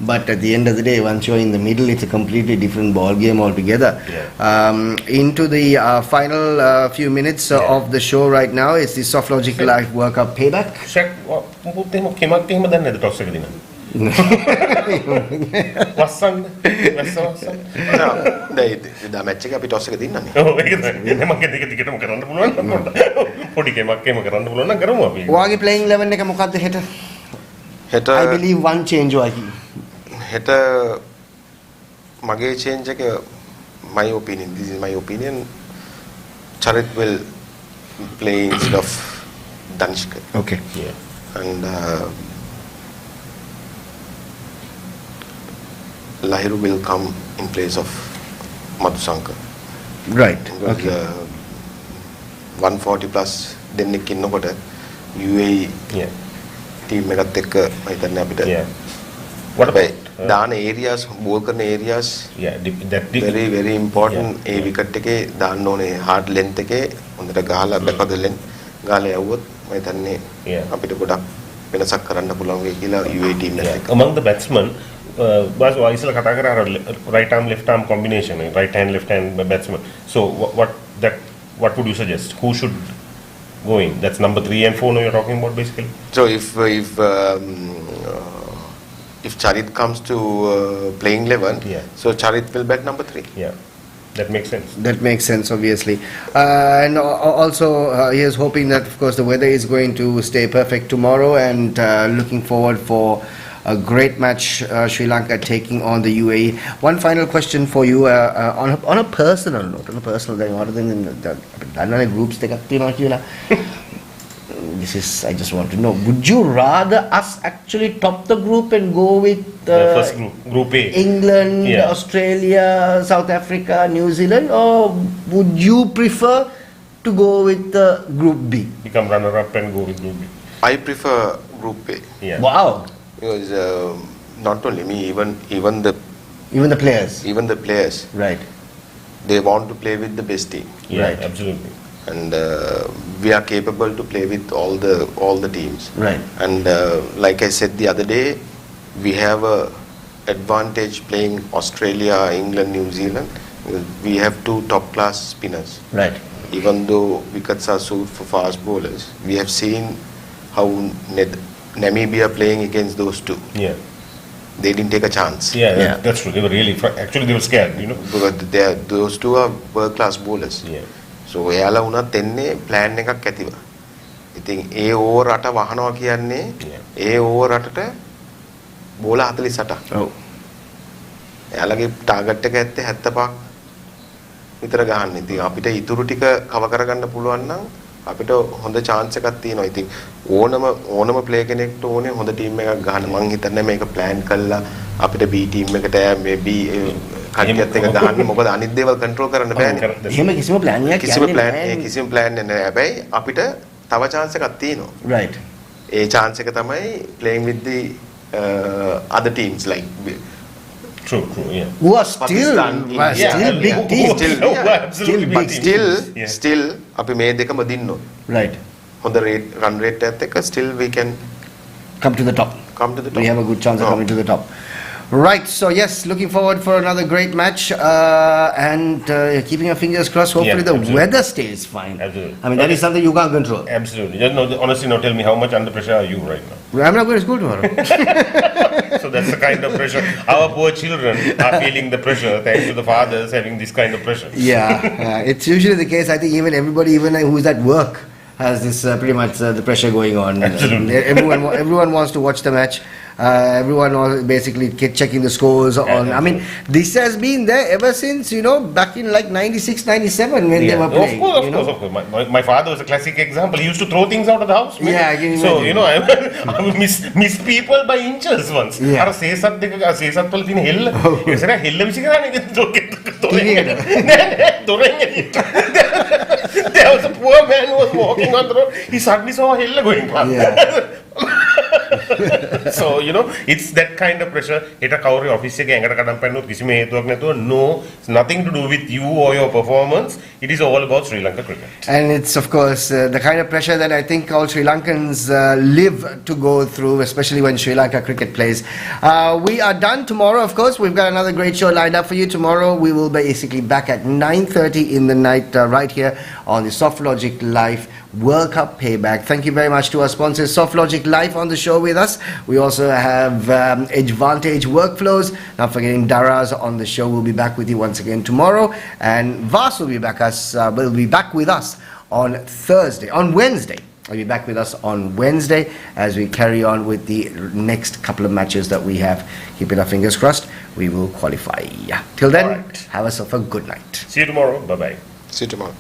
But at the end of the day, once you're in the middle, it's a completely different ball game altogether. Into the final few minutes of the show right now, it's the Softlogic Live World Cup Payback. Shaq, පුතේ කෙමක් එහෙම දන්නේ නැද්ද toss එක දිනන්න? වස්සන්න. දැන් match එක අපි toss එක දින්නන්නේ. ඔව් ඒක තමයි. මම දිගටම කරන්න පුළුවන් නම් පොඩි කෙමක් එහෙම කරන්න පුළුවන් නම් කරමු අපි. ඔයාගේ playing 11 එක මොකද්ද හෙට? හෙට I believe one change ඔයාගේ. හෙට මගේ චේන්ජ් එක my opinion, this is my opinion, Charit will play instead of Danishka. Okay. Yeah. And Lahiru will come in place of Madhusankar. Right. Because Okay. 140 plus දෙන්නෙක් ඉන්නකොට UAE Yeah. team එකත් එක්ක මම හිතන්නේ අපිට Yeah. What about දාන areas ball කරන areas yeah, very important ඒ wicket එකේ දාන්න ඕනේ hard length එකේ හොඳට ගහලා back length ගාලා යවුවොත් මම හිතන්නේ අපිට ගොඩක් වෙනසක් කරන්න පුළුවන් වෙයි කියලා UAE team එකත් එක්ක. Among the batsmen, was ඉස්සලා කතා කරා right arm left arm combination, right hand left hand batsman. So what would you suggest? Who should go in? That's number 3 and 4 now you're talking about basically. So if Charit comes to playing 11, so Charit will bat number 3. Yeah, that makes sense. That makes sense, obviously. And also, he is hoping that, of course, the weather is going to stay perfect tomorrow, and looking forward for a great match, Sri Lanka taking on the UAE. One final question for you, on a personal note, other than the groups, this is, I just want to know, would you rather us actually top the group and go with The first group A. England, Australia, South Africa, New Zealand, or would you prefer to go with Group B? Become runner-up and go with Group B. I prefer Group A. Yeah. Wow. Because not only me, even the players, right? They want to play with the best team. Yeah, Right. absolutely. And we are capable to play with all the teams. Right. And like I said the other day, we have a advantage playing Australia, England, New Zealand. We have 2 top class spinners. Right. Even though wickets are suited for fast bowlers, we have seen how Namibia playing against those 2. Yeah. They didn't take a chance. Yeah, that's true. They were really, actually they were scared, you know. Because those 2 are world class bowlers. Yeah. So එයාලා උනත් එන්නේ plan එකක් ඇතිව. ඉතින් ඒ over 8 වහනවා කියන්නේ ඒ over 8ට බෝල 48ක්. ඔව්. එයාලගේ target එක ඇත්තේ 75ක් විතර ගහන්න. ඉතින් අපිට ඉතුරු ටික කවර් කරගන්න පුළුවන් නම් අපිට හොඳ chance එකක් තියෙනවා. ඉතින් ඕනම ප්ලේ කෙනෙක්ට ඕනේ හොඳ ටීම් එකක් ගහන්න. මං හිතන්නේ මේක plan කළා අපිට B ටීම් එකට maybe කට්ටියත් එක ගහන්න. මොකද අනිත් දේවල් control කරන්න බෑනේ. එහෙම කිසිම plan එකක් කිසිම plan නැහැ. හැබැයි අපිට තව chance එකක් තියෙනවා. Right. ඒ chance එක තමයි playing with the other teams like True, yeah. Who are still big teams. Still අපි මේ දෙකම දින්නොත්. Right. හොඳ run rate එකත් එක්ක still we can come to the top. We have a good chance of coming to the top. Right, so yes, looking forward for another great match, and keeping our fingers crossed. Hopefully the weather stays fine. Absolutely. I mean, that is something you can't control. Absolutely. Just honestly, now tell me, how much under pressure are you right now? I'm not going to school tomorrow. So that's the kind of pressure. Our poor children are feeling the pressure thanks to the fathers having this kind of pressure. Yeah, it's usually the case. I think even who's at work has this pretty much the pressure going on. Absolutely. Everyone wants to watch the match. Everyone was basically checking the scores on. I mean, this has been there ever since, back in like 96, 97 when they were playing. Of course. My father was a classic example. He used to throw things out of the house. Maybe. Yeah, I can so, imagine. I miss people by inches once. Yeah. සේසත් වල තියෙන හෙල්ල. ඒසර හෙල්ල විසිකරන්නේ There was a poor man who was walking on the road. He suddenly saw a හෙල්ල going past. Yeah. So, it's that kind of pressure. It's a කවුරු office එකේ ඇඟට කඩම් පැන්නොත් කිසිම හේතුවක් නැතුව no, it's nothing to do with you or your performance. It is all about Sri Lanka cricket. And it's, of course, the kind of pressure that I think all Sri Lankans live to go through, especially when Sri Lanka cricket plays. We are done tomorrow, of course. We've got another great show lined up for you tomorrow. We will basically back at 9:30 in the night right here on the Softlogic Live World Cup Payback. Thank you very much to our sponsors, Softlogic Live, on the show with us. We also have Advantage Workflows. Not forgetting Daraz on the show. We'll be back with you once again tomorrow, and Vaas will be back with us on Wednesday. I'll be back with us on Wednesday as we carry on with the next couple of matches that we have. Keeping our fingers crossed. we will qualify. Till then, Alright. have yourself a good night. See you tomorrow. Bye bye. See you tomorrow.